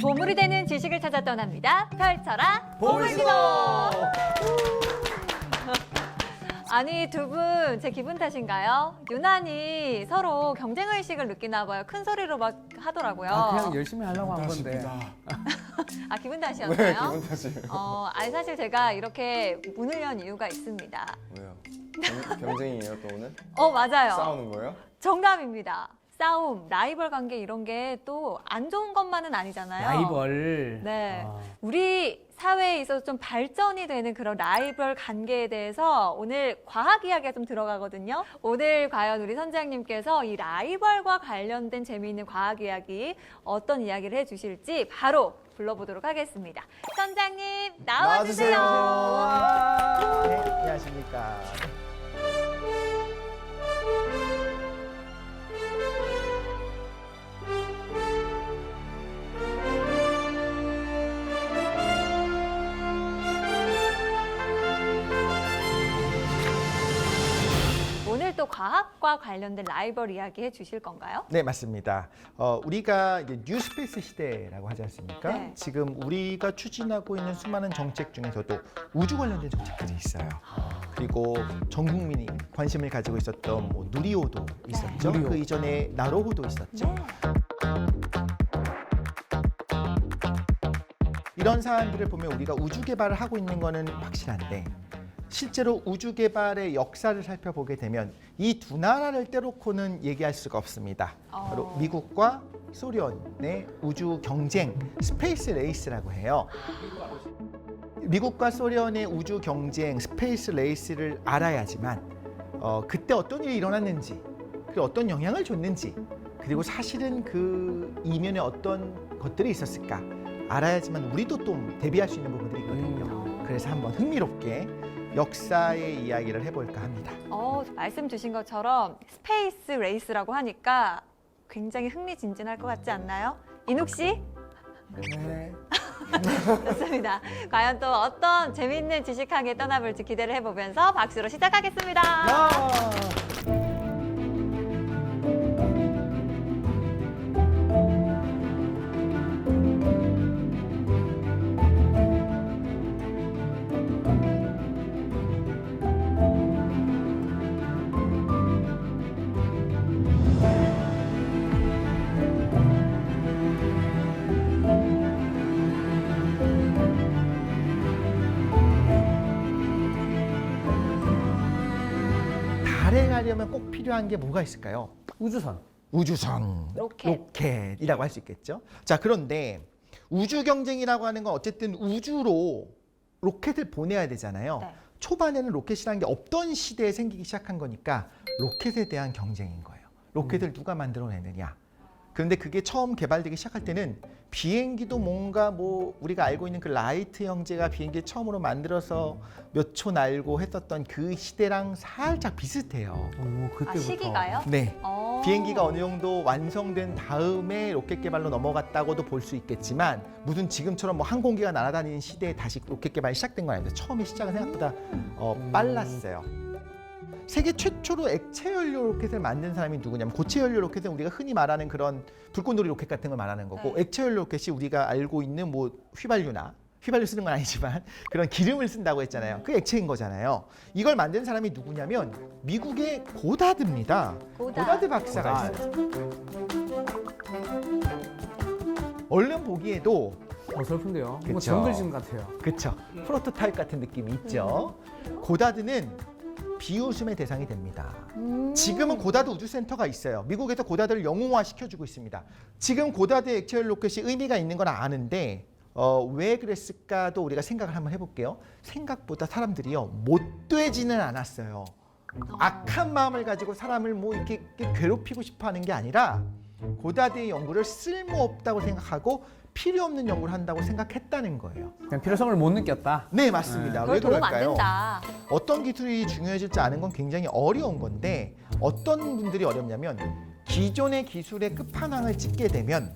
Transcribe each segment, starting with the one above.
보물이 되는 지식을 찾아 떠납니다. 펼쳐라 보물지도! 아니 두 분 제 기분 탓인가요? 유난히 서로 경쟁의식을 느끼나 봐요. 큰 소리로 막 하더라고요. 그냥 열심히 하려고 한 건데. 아, 기분 네, 탓이었나요? 기분 탓이에요. 아니 사실 제가 이렇게 문을 연 이유가 있습니다. 왜요? 경쟁이에요 또 오늘? 맞아요. 싸우는 거예요? 정답입니다. 싸움, 라이벌 관계 이런 게 또 안 좋은 것만은 아니잖아요. 라이벌. 네. 아. 우리 사회에 있어서 좀 발전이 되는 그런 라이벌 관계에 대해서 오늘 과학 이야기가 좀 들어가거든요. 오늘 과연 우리 선장님께서 이 라이벌과 관련된 재미있는 과학 이야기 어떤 이야기를 해주실지 바로 불러보도록 하겠습니다. 선장님 나와주세요. 네, 안녕하십니까. 오늘 또 과학과 관련된 라이벌 이야기 해주실 건가요? 네, 맞습니다. 우리가 이제 뉴스페이스 시대라고 하지 않습니까? 네. 지금 우리가 추진하고 있는 수많은 정책 중에서도 우주 관련된 정책들이 있어요. 그리고 전 국민이 관심을 가지고 있었던 뭐 누리호도 있었죠. 누리호. 그 이전에 나로호도 있었죠. 이런 사안들을 보면 우리가 우주 개발을 하고 있는 거는 확실한데 실제로 우주 개발의 역사를 살펴보게 되면 이 두 나라를 떼놓고는 얘기할 수가 없습니다. 바로 미국과 소련의 우주 경쟁, 스페이스 레이스라고 해요. 미국과 소련의 우주 경쟁, 스페이스 레이스를 알아야지만 그때 어떤 일이 일어났는지, 그리고 어떤 영향을 줬는지, 그리고 사실은 그 이면에 어떤 것들이 있었을까 알아야지만 우리도 좀 대비할 수 있는 부분들이 있거든요. 그래서 한번 흥미롭게 역사의 이야기를 해볼까 합니다. 말씀 주신 것처럼 스페이스 레이스라고 하니까 굉장히 흥미진진할 것 같지 않나요? 인욱 씨? 네. 좋습니다. 과연 또 어떤 재미있는 지식하게 떠나볼지 기대를 해보면서 박수로 시작하겠습니다. 달에 가려면 꼭 필요한 게 뭐가 있을까요? 우주선. 우주선, 로켓이라고 할 수 있겠죠. 자, 그런데 우주 경쟁이라고 하는 건 어쨌든 우주로 로켓을 보내야 되잖아요. 네. 초반에는 로켓이라는 게 없던 시대에 생기기 시작한 거니까 로켓에 대한 경쟁인 거예요. 로켓을 누가 만들어내느냐. 그런데 그게 처음 개발되기 시작할 때는 비행기도 뭔가 뭐 우리가 알고 있는 그 라이트 형제가 비행기를 처음으로 만들어서 몇 초 날고 했었던 그 시대랑 살짝 비슷해요. 그때부터. 시기가요? 네. 비행기가 어느 정도 완성된 다음에 로켓 개발로 넘어갔다고도 볼 수 있겠지만 무슨 지금처럼 뭐 항공기가 날아다니는 시대에 다시 로켓 개발이 시작된 건 아닌데 처음에 시작은 생각보다 빨랐어요. 세계 최초로 액체 연료 로켓을 만든 사람이 누구냐면 고체 연료 로켓은 우리가 흔히 말하는 그런 불꽃놀이 로켓 같은 걸 말하는 거고 네. 액체 연료 로켓이 우리가 알고 있는 뭐 휘발유 쓰는 건 아니지만 그런 기름을 쓴다고 했잖아요. 그 액체인 거잖아요. 이걸 만든 사람이 누구냐면 미국의 고다드입니다. 고다드 박사가 있어요. 얼른 보기에도 어설픈데요. 뭐 그쵸. 정글짐 같아요. 그쵸. 프로토타입 같은 느낌이 있죠. 고다드는 비웃음의 대상이 됩니다. 지금은 고다드 우주센터가 있어요. 미국에서 고다드를 영웅화 시켜주고 있습니다. 지금 고다드 액체열 로켓이 의미가 있는 건 아는데 왜 그랬을까도 우리가 생각을 한번 해볼게요. 생각보다 사람들이요 못되지는 않았어요. 악한 마음을 가지고 사람을 뭐 이렇게 괴롭히고 싶어하는 게 아니라 고다드의 연구를 쓸모없다고 생각하고 필요 없는 연구를 한다고 생각했다는 거예요. 그냥 필요성을 못 느꼈다. 네, 맞습니다. 그걸 왜 도움 안 그럴까요? 된다. 어떤 기술이 중요해질지 아는 건 굉장히 어려운 건데 어떤 분들이 어렵냐면 기존의 기술의 끝판왕을 찍게 되면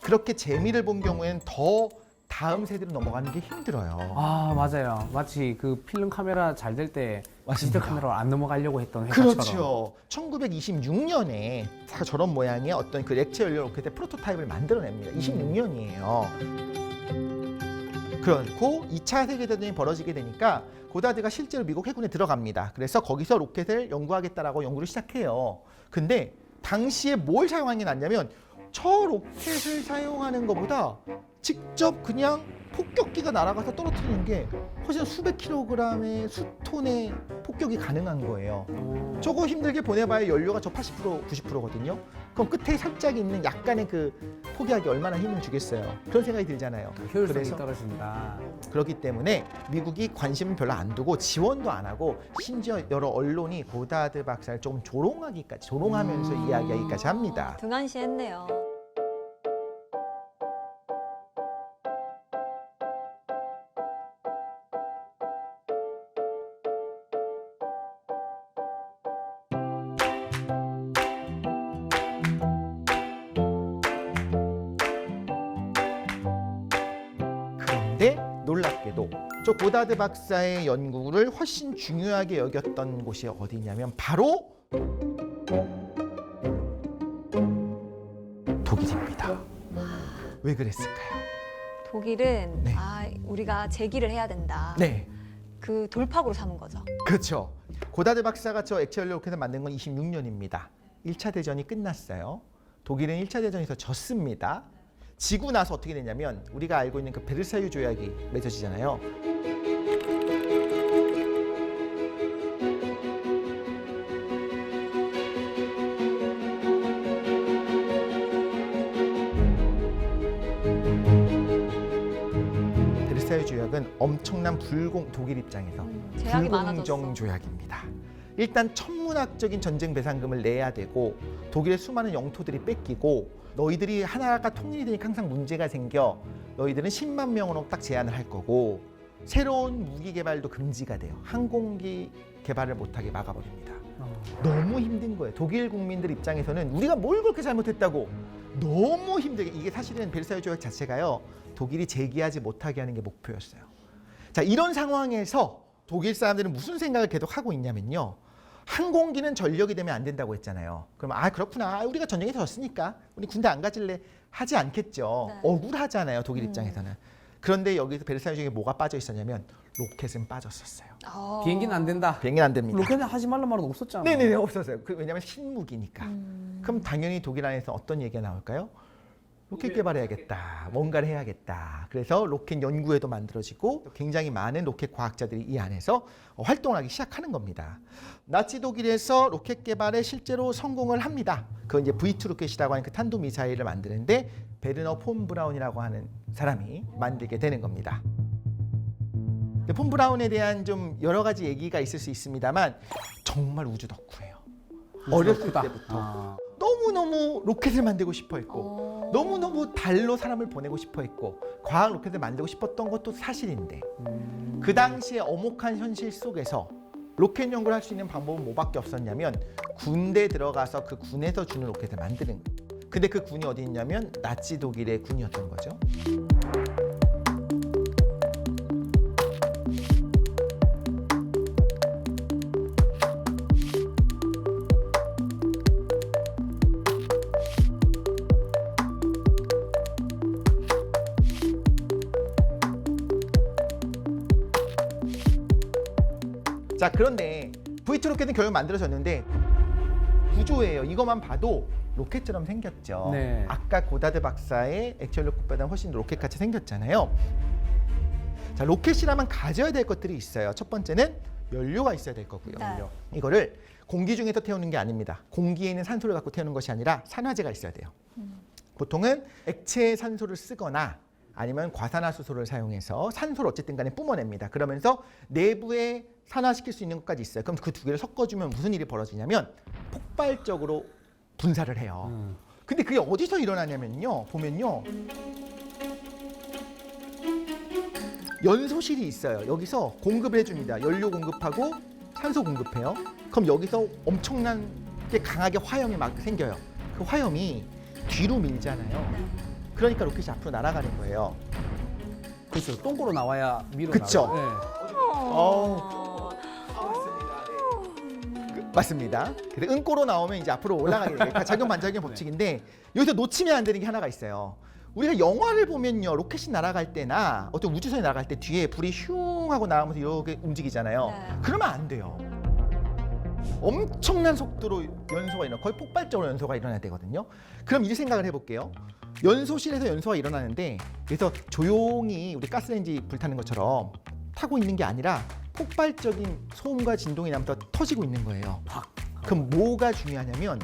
그렇게 재미를 본 경우에는 더 다음 세대로 넘어가는 게 힘들어요. 아 맞아요. 마치 그 필름 카메라 잘 될 때 디지털 맞습니다. 카메라로 안 넘어가려고 했던 회사처럼. 그렇죠. 1926년에 저런 모양의 어떤 그 액체 연료 로켓의 프로토타입을 만들어냅니다. 26년이에요. 그렇고 2차 세계대전이 벌어지게 되니까 고다드가 실제로 미국 해군에 들어갑니다. 그래서 거기서 로켓을 연구하겠다라고 연구를 시작해요. 근데 당시에 뭘 사용하는 게 낫냐면 저 로켓을 사용하는 것보다 직접 그냥 폭격기가 날아가서 떨어뜨리는 게 훨씬 수백 킬로그램의 수톤의 폭격이 가능한 거예요. 저거 힘들게 보내봐야 연료가 저 80% 90%거든요. 그럼 끝에 살짝 있는 약간의 그 포기하기 얼마나 힘을 주겠어요. 그런 생각이 들잖아요. 효율성이 그래서 떨어진다. 그렇기 때문에 미국이 관심을 별로 안 두고 지원도 안 하고 심지어 여러 언론이 고다드 박사를 조금 조롱하면서 이야기하기까지 합니다. 등한시했네요. 그런데 놀랍게도 저 고다드 박사의 연구를 훨씬 중요하게 여겼던 곳이 어디냐면 바로 독일입니다. 왜 그랬을까요? 독일은 네. 우리가 제기를 해야 된다. 네, 그 돌파구로 삼은 거죠. 그렇죠. 고다드 박사가 저 액체 연료 로켓을 만든 건 26년입니다. 1차 대전이 끝났어요. 독일은 1차 대전에서 졌습니다. 지고 나서 어떻게 되냐면 우리가 알고 있는 그 베르사유 조약이 맺어지잖아요. 베르사유 조약은 엄청난 독일 입장에서 제약이 불공정 많아졌어. 조약입니다. 일단 천문학적인 전쟁 배상금을 내야 되고 독일의 수많은 영토들이 뺏기고 너희들이 하나가 통일이 되니까 항상 문제가 생겨. 너희들은 10만 명으로 딱 제한을 할 거고 새로운 무기 개발도 금지가 돼요. 항공기 개발을 못하게 막아버립니다. 너무 힘든 거예요. 독일 국민들 입장에서는 우리가 뭘 그렇게 잘못했다고 너무 힘들게. 이게 사실은 베르사유 조약 자체가요. 독일이 재기하지 못하게 하는 게 목표였어요. 자, 이런 상황에서 독일 사람들은 무슨 생각을 계속 하고 있냐면요. 항공기는 전력이 되면 안 된다고 했잖아요. 그럼 그렇구나. 우리가 전쟁에서 졌으니까 우리 군대 안 가질래 하지 않겠죠. 네. 억울하잖아요. 독일 입장에서는. 그런데 여기서 베르사유 조약에 뭐가 빠져 있었냐면 로켓은 빠졌었어요. 비행기는 안 된다. 비행기는 안 됩니다. 로켓은 하지 말란 말은 없었잖아. 네네네, 없었어요. 왜냐하면 신무기니까. 그럼 당연히 독일 안에서 어떤 얘기가 나올까요? 로켓 개발해야겠다. 뭔가를 해야겠다. 그래서 로켓 연구회도 만들어지고 굉장히 많은 로켓 과학자들이 이 안에서 활동을 하기 시작하는 겁니다. 나치 독일에서 로켓 개발에 실제로 성공을 합니다. 그건 이제 V2 로켓이라고 하는 그 탄도 미사일을 만드는데 베르너 폰 브라운이라고 하는 사람이 만들게 되는 겁니다. 폰 브라운에 대한 좀 여러 가지 얘기가 있을 수 있습니다만 정말 우주 덕후예요. 어렸을 덕후다. 때부터 너무너무 로켓을 만들고 싶어 했고 너무너무 달로 사람을 보내고 싶어 했고 과학 로켓을 만들고 싶었던 것도 사실인데 그 당시에 엄혹한 현실 속에서 로켓 연구를 할 수 있는 방법은 뭐밖에 없었냐면 군대 들어가서 그 군에서 주는 로켓을 만드는. 근데 그 군이 어디 있냐면 나치 독일의 군이었던 거죠. 자, 그런데 V2 로켓은 결국 만들어졌는데 구조예요. 이것만 봐도 로켓처럼 생겼죠. 네. 아까 고다드 박사의 액체 로켓보다 훨씬 로켓같이 생겼잖아요. 자, 로켓이라면 가져야 될 것들이 있어요. 첫 번째는 연료가 있어야 될 거고요. 네. 이거를 공기 중에서 태우는 게 아닙니다. 공기에 있는 산소를 갖고 태우는 것이 아니라 산화제가 있어야 돼요. 보통은 액체 산소를 쓰거나 아니면 과산화수소를 사용해서 산소를 어쨌든 간에 뿜어냅니다. 그러면서 내부에 산화시킬 수 있는 것까지 있어요. 그럼 그 두 개를 섞어주면 무슨 일이 벌어지냐면 폭발적으로 분사를 해요. 근데 그게 어디서 일어나냐면요. 보면요. 연소실이 있어요. 여기서 공급을 해줍니다. 연료 공급하고 산소 공급해요. 그럼 여기서 엄청나게 강하게 화염이 막 생겨요. 그 화염이 뒤로 밀잖아요. 그러니까 로켓이 앞으로 날아가는 거예요. 그렇죠. 똥꼬로 나와야 미로 그쵸? 나와요. 맞습니다. 근데 은꼬로 나오면 이제 앞으로 올라가게 되니까 작용 반작용 법칙인데 여기서 놓치면 안 되는 게 하나가 있어요. 우리가 영화를 보면요, 로켓이 날아갈 때나 어떤 우주선이 날아갈 때 뒤에 불이 슝 하고 나가면서 이렇게 움직이잖아요. 네. 그러면 안 돼요. 엄청난 속도로 연소가 일어나, 거의 폭발적으로 연소가 일어나야 되거든요. 그럼 이 생각을 해볼게요. 연소실에서 연소가 일어나는데 그래서 조용히 우리 가스레인지 불타는 것처럼 타고 있는 게 아니라 폭발적인 소음과 진동이 나면서 터지고 있는 거예요. 그럼 뭐가 중요하냐면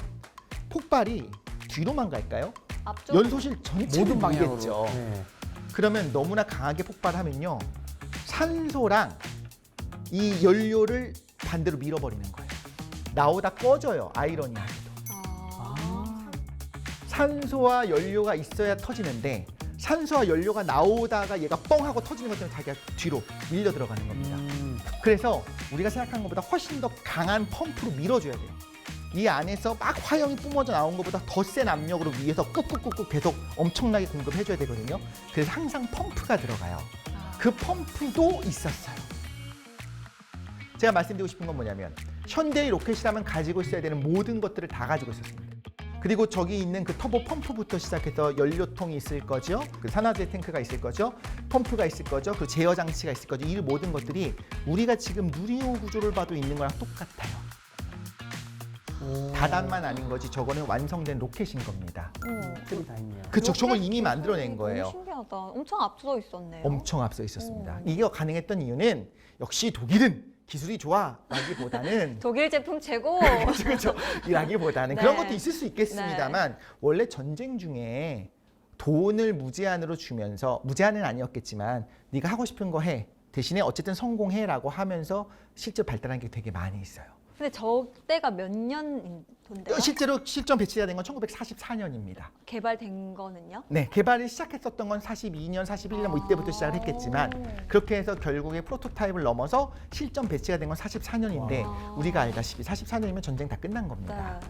폭발이 뒤로만 갈까요? 앞쪽. 연소실 전체를 모든 방향으로. 밀겠죠. 네. 그러면 너무나 강하게 폭발하면요, 산소랑 이 연료를 반대로 밀어버리는 거예요. 나오다 꺼져요. 아이러니하게도. 산소와 연료가 있어야 터지는데 산소와 연료가 나오다가 얘가 뻥 하고 터지는 것처럼 자기가 뒤로 밀려 들어가는 겁니다. 그래서 우리가 생각한 것보다 훨씬 더 강한 펌프로 밀어줘야 돼요. 이 안에서 막 화형이 뿜어져 나온 것보다 더 센 압력으로 위에서 꾹꾹꾹꾹 계속 엄청나게 공급해줘야 되거든요. 그래서 항상 펌프가 들어가요. 그 펌프도 있었어요. 제가 말씀드리고 싶은 건 뭐냐면 현대의 로켓이라면 가지고 있어야 되는 모든 것들을 다 가지고 있었습니다. 그리고 저기 있는 그 터보 펌프부터 시작해서 연료통이 있을 거죠. 그 산화제 탱크가 있을 거죠. 펌프가 있을 거죠. 그 제어 장치가 있을 거죠. 이 모든 것들이 우리가 지금 누리호 구조를 봐도 있는 거랑 똑같아요. 다단만 아닌 거지 저거는 완성된 로켓인 겁니다. 틀이 다 있네요. 그쵸, 저걸 이미 로켓 만들어낸 기술이 거예요. 너무 신기하다. 엄청 앞서 있었네요. 엄청 앞서 있었습니다. 이게 가능했던 이유는 역시 독일은 기술이 좋아라기보다는 독일 제품 최고. 그렇죠. 이라기보다는 네. 그런 것도 있을 수 있겠습니다만 원래 전쟁 중에 돈을 무제한으로 주면서, 무제한은 아니었겠지만 네가 하고 싶은 거 해. 대신에 어쨌든 성공해라고 하면서 실제 발달한 게 되게 많이 있어요. 근데 저 때가 몇 년도인데요? 실제로 실전 배치가 된 건 1944년입니다. 개발된 거는요? 네, 개발을 시작했었던 건 42년, 41년 뭐 이때부터 시작을 했겠지만 그렇게 해서 결국에 프로토타입을 넘어서 실전 배치가 된 건 44년인데 우리가 알다시피 44년이면 전쟁 다 끝난 겁니다. 네.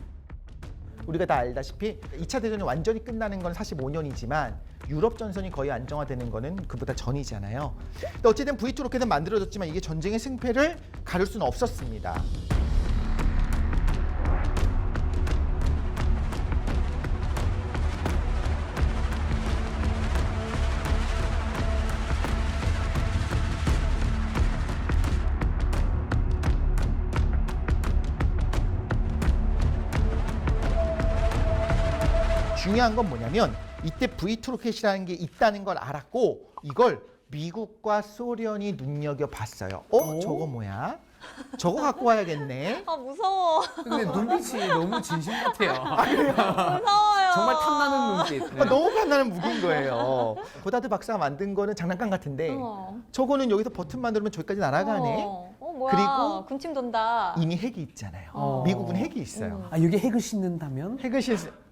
우리가 다 알다시피 2차 대전이 완전히 끝나는 건 45년이지만 유럽 전선이 거의 안정화되는 거는 그보다 전이잖아요. 근데 어쨌든 V2 로켓은 만들어졌지만 이게 전쟁의 승패를 가릴 수는 없었습니다. 중요한 건 뭐냐면 이때 V2 로켓이라는 게 있다는 걸 알았고 이걸 미국과 소련이 눈여겨봤어요. 저거 뭐야? 저거 갖고 와야겠네. 아 무서워. 근데 눈빛이 너무 진심 같아요. 무서워요. 정말 탐나는 눈빛. 네. 너무 판단은 무기인 거예요. 고다드 박사가 만든 거는 장난감 같은데 저거는 여기서 버튼만 누르면 저기까지 날아가네. 뭐야? 그리고 군침 돈다. 이미 핵이 있잖아요. 어. 미국은 핵이 있어요. 아, 여기 핵을 싣는다면? 핵을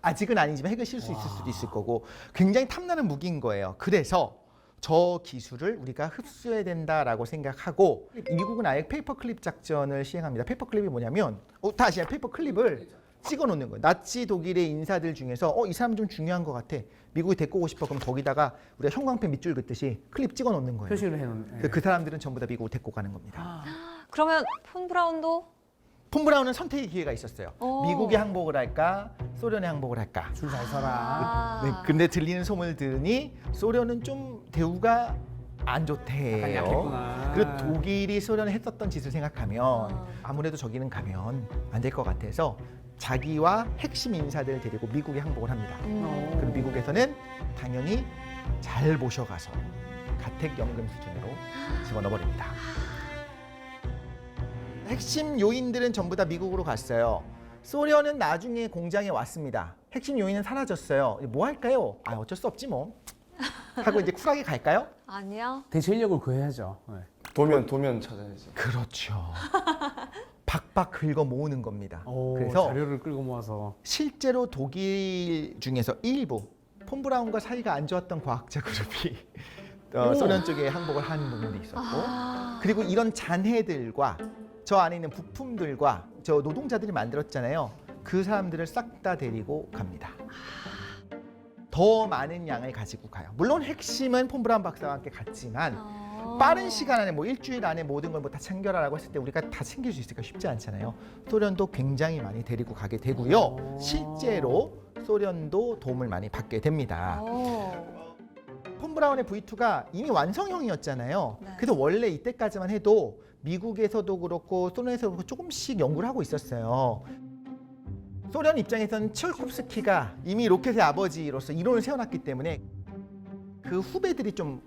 아직은 아니지만 핵을 실 수 있을 수도 있을 거고 굉장히 탐나는 무기인 거예요. 그래서 저 기술을 우리가 흡수해야 된다라고 생각하고 미국은 아예 페이퍼클립 작전을 시행합니다. 페이퍼클립이 뭐냐면 다시 페이퍼클립을 찍어 놓는 거예요. 나치 독일의 인사들 중에서 이 사람 좀 중요한 것 같아. 미국이 데리고 오고 싶어. 그럼 거기다가 우리가 형광펜 밑줄 긋듯이 클립 찍어 놓는 거예요. 표시를 해놓는. 그 사람들은 전부 다 미국을 데리고 가는 겁니다. 그러면 폰 브라운도 폰 브라운은 선택의 기회가 있었어요. 미국의 항복을 할까, 소련의 항복을 할까. 줄 잘 서라. 네, 근데 들리는 소문을 들으니 소련은 좀 대우가 안 약간 좋대요. 약했구나. 그리고 독일이 소련에 했었던 짓을 생각하면 아무래도 저기는 가면 안 될 것 같아서 자기와 핵심 인사들을 데리고 미국에 항복을 합니다. 그럼 미국에서는 당연히 잘 모셔가서 가택연금 수준으로 집어넣어버립니다. 핵심 요인들은 전부 다 미국으로 갔어요. 소련은 나중에 공장에 왔습니다. 핵심 요인은 사라졌어요. 뭐 할까요? 어쩔 수 없지 뭐. 하고 이제 쿨하게 갈까요? 아니야. 대체 인력을 구해야죠. 네. 도면 찾아야지. 그렇죠. 박박 긁어 모으는 겁니다. 그래서 자료를 끌고 모아서 실제로 독일 중에서 일부 폰 브라운과 사이가 안 좋았던 과학자 그룹이 소련 쪽에 항복을 한 부분도 있었고 그리고 이런 잔해들과 저 안에 있는 부품들과 저 노동자들이 만들었잖아요. 그 사람들을 싹 다 데리고 갑니다. 더 많은 양을 가지고 가요. 물론 핵심은 폰 브라운 박사와 함께 갔지만 빠른 시간 안에 뭐 일주일 안에 모든 걸 뭐 다 챙겨라라고 했을 때 우리가 다 챙길 수 있을까 쉽지 않잖아요. 소련도 굉장히 많이 데리고 가게 되고요. 실제로 소련도 도움을 많이 받게 됩니다. 폰 브라운의 V2가 이미 완성형이었잖아요. 네. 그래서 원래 이때까지만 해도 미국에서도 그렇고 소련에서도 그렇고 조금씩 연구를 하고 있었어요. 소련 입장에서는 치올콥스키가 이미 로켓의 아버지로서 이론을 세워놨기 때문에 그 후배들이 좀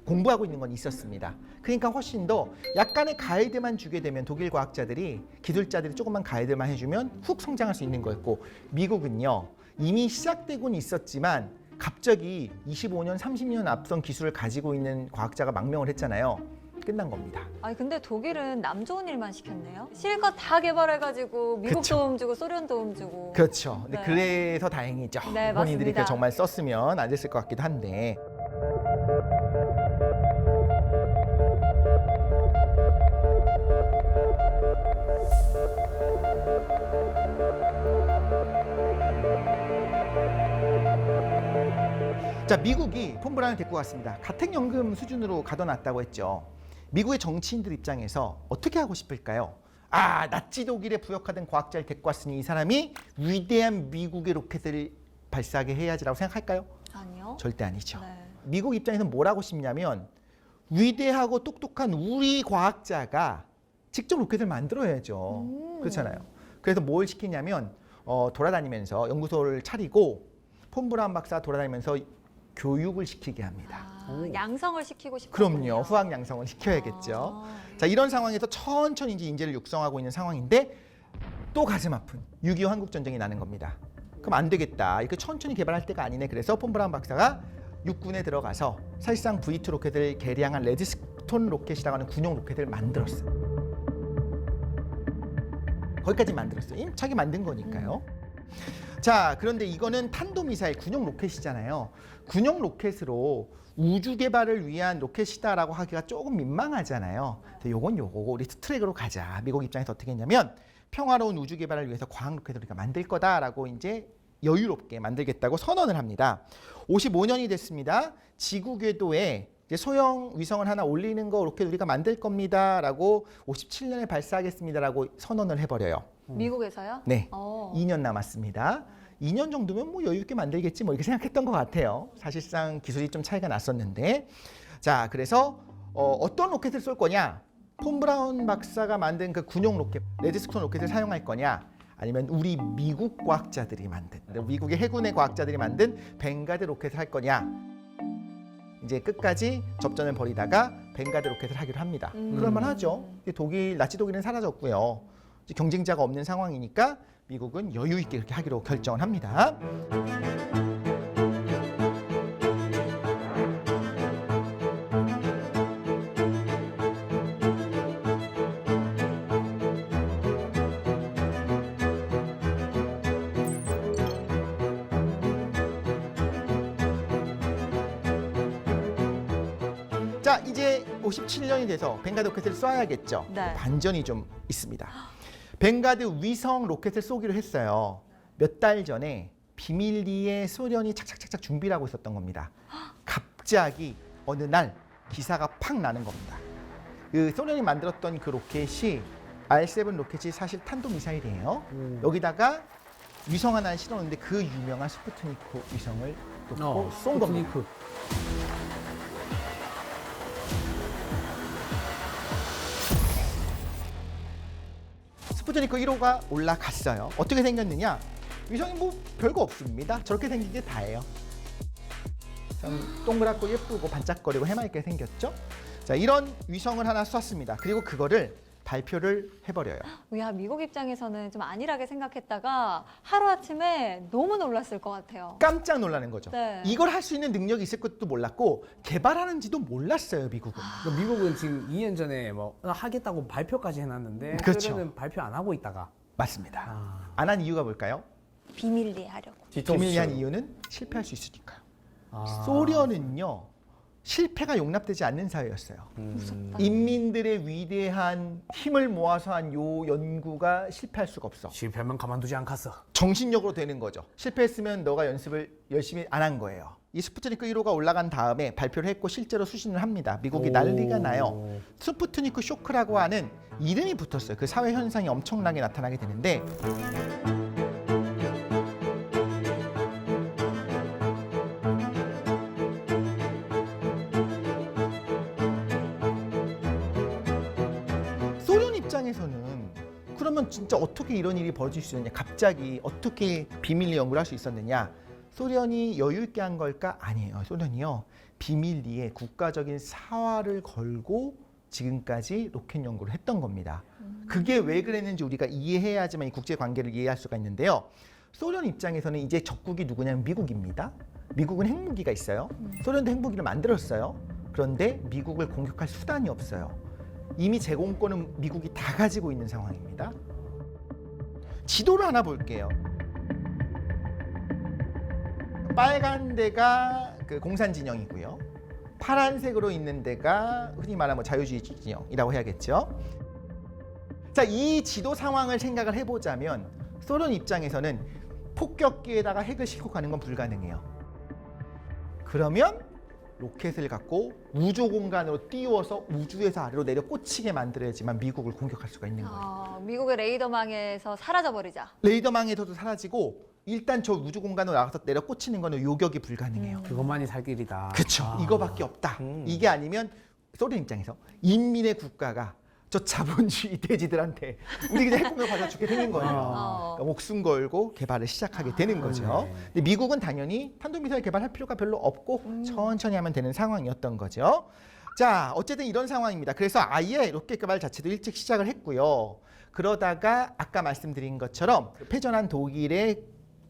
공부하고 있는 건 있었습니다. 그러니까 훨씬 더 약간의 가이드만 주게 되면 독일 과학자들이 기술자들이 조금만 가이드만 해주면 훅 성장할 수 있는 거였고 미국은요 이미 시작되고는 있었지만 갑자기 25년, 30년 앞선 기술을 가지고 있는 과학자가 망명을 했잖아요. 끝난 겁니다. 아니 근데 독일은 남 좋은 일만 시켰네요. 실컷 다 개발해가지고 미국 그쵸. 도움 주고 소련 도움 주고. 그렇죠. 근데 네. 그래서 다행이죠. 네, 본인들이 맞습니다. 정말 썼으면 안 됐을 것 같기도 한데. 자, 미국이 폰 브라운을 데리고 갔습니다. 가택연금 수준으로 가둬놨다고 했죠. 미국의 정치인들 입장에서 어떻게 하고 싶을까요? 아, 나치 독일에 부역하던 과학자를 데리고 왔으니 이 사람이 위대한 미국의 로켓을 발사하게 해야지라고 생각할까요? 아니요. 절대 아니죠. 네. 미국 입장에서 뭘 하고 싶냐면 위대하고 똑똑한 우리 과학자가 직접 로켓을 만들어야죠. 그렇잖아요. 그래서 뭘 시키냐면 돌아다니면서 연구소를 차리고 폰 브라운 박사 돌아다니면서 교육을 시키게 합니다. 양성을 시키고 싶어요. 그럼요. 후학 양성을 시켜야겠죠. 자, 이런 상황에서 천천히 이제 인재를 육성하고 있는 상황인데 또 가슴 아픈 6.25 한국 전쟁이 나는 겁니다. 그럼 안 되겠다. 이렇게 천천히 개발할 때가 아니네. 그래서 폰 브라운 박사가 육군에 들어가서 사실상 V2 로켓을 개량한 레드스톤 로켓이라고 하는 군용 로켓을 만들었어요. 거기까지 만들었어요. 자기 만든 거니까요. 자, 그런데 이거는 탄도미사일 군용 로켓이잖아요. 군용 로켓으로 우주 개발을 위한 로켓이다라고 하기가 조금 민망하잖아요. 요건 요거고 우리 투트랙으로 가자. 미국 입장에서 어떻게 했냐면 평화로운 우주 개발을 위해서 과학 로켓을 우리가 만들 거다라고 이제 여유롭게 만들겠다고 선언을 합니다. 55년이 됐습니다. 지구 궤도에 이제 소형 위성을 하나 올리는 거 로켓 우리가 만들 겁니다라고 57년에 발사하겠습니다라고 선언을 해버려요. 미국에서요? 네. 2년 2년 남았습니다. 2년 정도면 뭐 여유 있게 만들겠지 뭐 이렇게 생각했던 것 같아요. 사실상 기술이 좀 차이가 났었는데. 자, 그래서 어떤 로켓을 쏠 거냐? 폰 브라운 박사가 만든 그 군용 로켓, 레드스톤 로켓을 사용할 거냐? 아니면 우리 미국 과학자들이 만든, 미국의 해군의 과학자들이 만든 벵가드 로켓을 할 거냐? 이제 끝까지 접전을 벌이다가 벵가드 로켓을 하기로 합니다. 그럴만하죠. 나치 독일은 사라졌고요. 이제 경쟁자가 없는 상황이니까 미국은 여유 있게 그렇게 하기로 결정을 합니다. 자, 이제 57년이 돼서 벵가드 로켓을 쏴야겠죠. 네. 반전이 좀 있습니다. 벵가드 위성 로켓을 쏘기로 했어요. 몇 달 전에 비밀리에 소련이 착착착착 준비를 하고 있었던 겁니다. 갑자기 어느 날 기사가 팍 나는 겁니다. 그 소련이 만들었던 그 로켓이 R7 로켓이 사실 탄도미사일이에요. 여기다가 위성 하나를 실었는데 그 유명한 스푸트니크 위성을 놓고 쏜 겁니다. 스푸트니크. 스푸트니크 1호가 올라갔어요. 어떻게 생겼느냐? 위성이 뭐 별거 없습니다. 저렇게 생긴 게 다예요. 참 동그랗고 예쁘고 반짝거리고 해맑게 생겼죠? 자, 이런 위성을 하나 쐈습니다. 그리고 그거를 발표를 해버려요. 야, 미국 입장에서는 좀 안일하게 생각했다가 하루아침에 너무 놀랐을 것 같아요. 깜짝 놀라는 거죠. 네. 이걸 할 수 있는 능력이 있을 것도 몰랐고 개발하는지도 몰랐어요, 미국은. 그러니까 미국은 지금 2년 전에 뭐 하겠다고 발표까지 해놨는데 그렇죠. 소련은 발표 안 하고 있다가 맞습니다. 안 한 이유가 뭘까요? 비밀리에 하려고. 비밀리한 이유는 실패할 수 있으니까요. 아. 소련은요, 실패가 용납되지 않는 사회였어요. 무섭다. 인민들의 위대한 힘을 모아서 한 요 연구가 실패할 수가 없어. 실패하면 가만두지 않겠어. 정신력으로 되는 거죠. 실패했으면 너가 연습을 열심히 안 한 거예요. 이 스푸트니크 1호가 올라간 다음에 발표를 했고 실제로 수신을 합니다. 미국이 난리가 나요. 스푸트니크 쇼크라고 하는 이름이 붙었어요. 그 사회 현상이 엄청나게 나타나게 되는데 소련 입장에서는 그러면 진짜 어떻게 이런 일이 벌어질 수 있느냐, 갑자기 어떻게 비밀리 연구를 할 수 있었느냐. 소련이 여유 있게 한 걸까? 아니에요. 소련이요, 비밀리에 국가적인 사활을 걸고 지금까지 로켓 연구를 했던 겁니다. 그게 왜 그랬는지 우리가 이해해야지만 이 국제 관계를 이해할 수가 있는데요. 소련 입장에서는 이제 적국이 누구냐면 미국입니다. 미국은 핵무기가 있어요. 소련도 핵무기를 만들었어요. 그런데 미국을 공격할 수단이 없어요. 이미 제공권은 미국이 다 가지고 있는 상황입니다. 지도를 하나 볼게요. 빨간 데가 그 공산 진영이고요. 파란색으로 있는 데가 흔히 말하면 자유주의 진영이라고 해야겠죠. 자, 이 지도 상황을 생각을 해보자면 소련 입장에서는 폭격기에다가 핵을 싣고 가는 건 불가능해요. 그러면 로켓을 갖고 우주 공간으로 띄워서 우주에서 아래로 내려 꽂히게 만들어야지만 미국을 공격할 수가 있는 거예요. 미국의 레이더망에서 사라져버리자. 레이더망에서도 사라지고 일단 저 우주 공간으로 나가서 내려 꽂히는 거는 요격이 불가능해요. 그것만이 살 길이다. 그렇죠. 이거밖에 없다. 이게 아니면 소련 입장에서 인민의 국가가 저 자본주의 돼지들한테 우리 그냥 핵공격 받아 죽게 되는 거예요. 그러니까 목숨 걸고 개발을 시작하게 되는 거죠. 근데 미국은 당연히 탄도미사일 개발할 필요가 별로 없고 천천히 하면 되는 상황이었던 거죠. 자, 어쨌든 이런 상황입니다. 그래서 아예 로켓 개발 자체도 일찍 시작을 했고요. 그러다가 아까 말씀드린 것처럼 패전한 독일의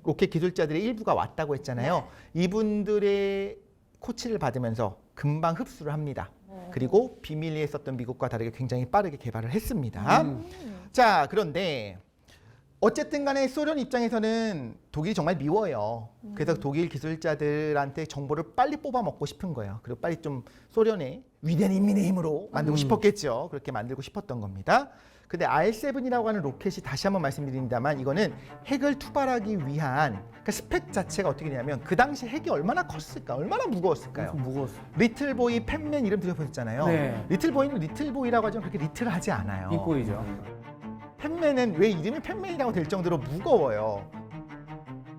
로켓 기술자들의 일부가 왔다고 했잖아요. 이분들의 코치를 받으면서 금방 흡수를 합니다. 그리고 비밀리에 썼던 미국과 다르게 굉장히 빠르게 개발을 했습니다. 자, 그런데 어쨌든 간에 소련 입장에서는 독일이 정말 미워요. 그래서 독일 기술자들한테 정보를 빨리 뽑아먹고 싶은 거예요. 그리고 빨리 좀 소련의 위대한 인민의 힘으로 만들고 싶었겠죠. 그렇게 만들고 싶었던 겁니다. 근데 R7이라고 하는 로켓이 다시 한번 말씀드립니다만 이거는 핵을 투발하기 위한 그러니까 스펙 자체가 어떻게 되냐면 그 당시 핵이 얼마나 컸을까, 얼마나 무거웠을까요? 무거웠어. 리틀보이 팬맨 이름 들어보셨잖아요. 네. 리틀보이는 리틀보이라고 하지만 그렇게 리틀하지 않아요. 이꼬이죠. 팬맨은 왜 이름이 팬맨이라고 될 정도로 무거워요.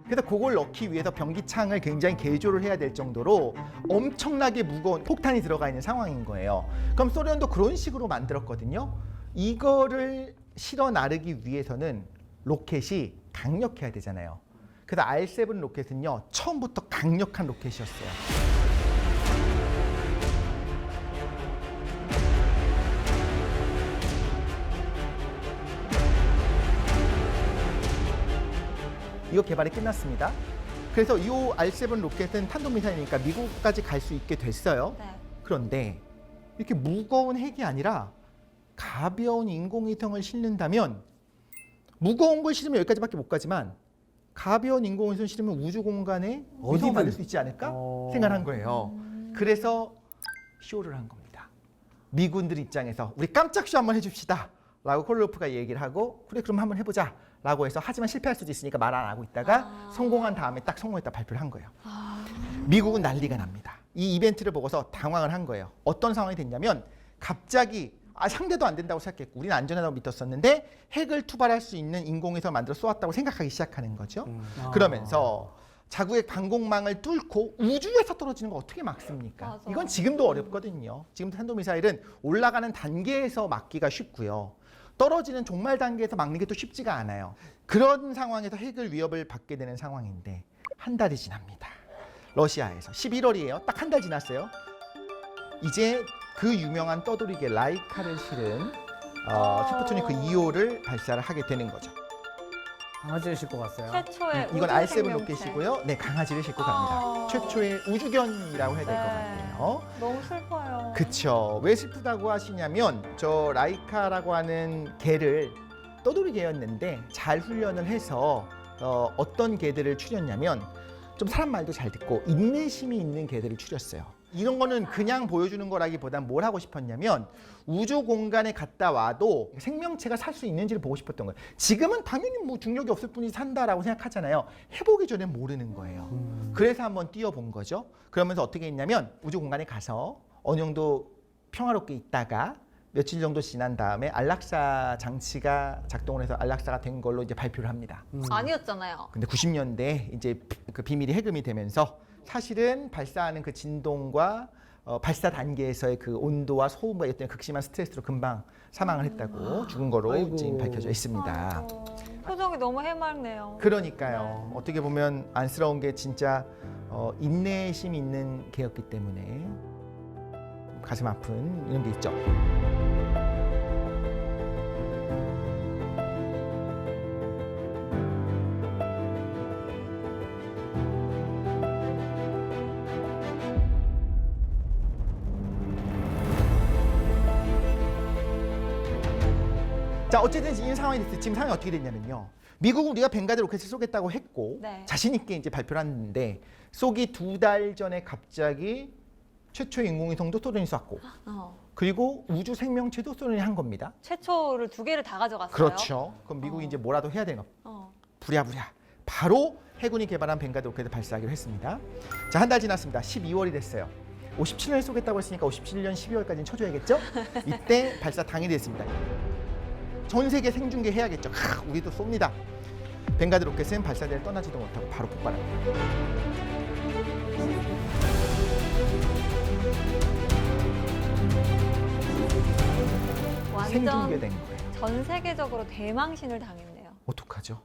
그래서 그걸 넣기 위해서 변기창을 굉장히 개조를 해야 될 정도로 엄청나게 무거운 폭탄이 들어가 있는 상황인 거예요. 그럼 소련도 그런 식으로 만들었거든요. 이거를 실어 나르기 위해서는 로켓이 강력해야 되잖아요. 그래서 R7 로켓은요, 처음부터 강력한 로켓이었어요. 이거 개발이 끝났습니다. 그래서 이 R7 로켓은 탄도미사일이니까 미국까지 갈 수 있게 됐어요. 네. 그런데 이렇게 무거운 핵이 아니라 가벼운 인공위성을 실는다면 무거운 걸 실으면 여기까지밖에 못 가지만 가벼운 인공위성을 실으면 우주 공간에 어디 받을 수 있지 않을까 생각한 거예요. 그래서 쇼를 한 겁니다. 미군들 입장에서 우리 깜짝 쇼 한번 해줍시다 라고 콜로프가 얘기를 하고 그래 그럼 한번 해보자 라고 해서 하지만 실패할 수도 있으니까 말 안 하고 있다가 성공한 다음에 딱 성공했다 발표를 한 거예요. 미국은 난리가 납니다. 이 이벤트를 보고서 당황을 한 거예요. 어떤 상황이 됐냐면 갑자기 상대도 안 된다고 생각했고 우리는 안전하다고 믿었었는데 핵을 투발할 수 있는 인공위성을 만들어 쏘았다고 생각하기 시작하는 거죠. 그러면서 자국의 방공망을 뚫고 우주에서 떨어지는 거 어떻게 막습니까? 맞아. 이건 지금도 어렵거든요. 지금도 탄도미사일은 올라가는 단계에서 막기가 쉽고요. 떨어지는 종말 단계에서 막는 게 또 쉽지가 않아요. 그런 상황에서 핵을 위협을 받게 되는 상황인데 한 달이 지납니다. 러시아에서 11월이에요. 딱 한 달 지났어요. 이제 그 유명한 떠돌이개 라이카를 실은 스푸트니크 2호를 발사를 하게 되는 거죠. 강아지를 싣고 갔어요. 최초의 이건 우주 R7 생명체. 로켓이고요. 네, 강아지를 싣고 갑니다. 최초의 우주견이라고 해야 될 것 같아요. 너무 슬퍼요. 그쵸. 왜 슬프다고 하시냐면 저 라이카라고 하는 개를 떠돌이개였는데 잘 훈련을 해서 어떤 개들을 추렸냐면 좀 사람 말도 잘 듣고 인내심이 있는 개들을 추렸어요. 이런 거는 그냥 보여주는 거라기보단 뭘 하고 싶었냐면 우주 공간에 갔다 와도 생명체가 살 수 있는지를 보고 싶었던 거예요. 지금은 당연히 뭐 중력이 없을 뿐이 산다라고 생각하잖아요. 해보기 전에 모르는 거예요. 그래서 한번 뛰어본 거죠. 그러면서 어떻게 했냐면 우주 공간에 가서 어느 정도 평화롭게 있다가 며칠 정도 지난 다음에 안락사 장치가 작동을 해서 안락사가 된 걸로 이제 발표를 합니다. 아니었잖아요. 근데 90년대 이제 그 비밀이 해금이 되면서 사실은 발사하는 그 진동과 발사 단계에서의 그 온도와 소음과 이런 극심한 스트레스로 금방 사망을 했다고 죽은 거로 아이고. 지금 밝혀져 있습니다. 아이고, 표정이 너무 해맑네요. 그러니까요. 어떻게 보면 안쓰러운 게 진짜 인내심 있는 개였기 때문에 가슴 아픈 이런 게 있죠. 자, 어쨌든 이 상황이 됐어요. 지금 상황이 어떻게 됐냐면요. 미국은 우리가 벵가드 로켓을 쏘겠다고 했고 네. 자신 있게 이제 발표를 했는데 쏘기 2달 전에 갑자기 최초의 인공위성도 소련이 쐈고 그리고 우주 생명체도 소련이 한 겁니다. 최초를 2개를 다 가져갔어요. 그렇죠. 그럼 미국이 이제 뭐라도 해야 되는 거. 어. 부랴부랴 바로 해군이 개발한 벵가드 로켓을 발사하기로 했습니다. 자, 한 달 지났습니다. 12월이 됐어요. 57년에 쏘겠다고 했으니까 57년 12월까지는 쳐줘야겠죠? 이때 발사 당일이 됐습니다. 전 세계 생중계 해야겠죠. 우리도 쏩니다. 벵가드 로켓은 발사대를 떠나지도 못하고 바로 폭발합니다. 완전 생중계된 거예요. 전 세계적으로 대망신을 당했네요. 어떡하죠?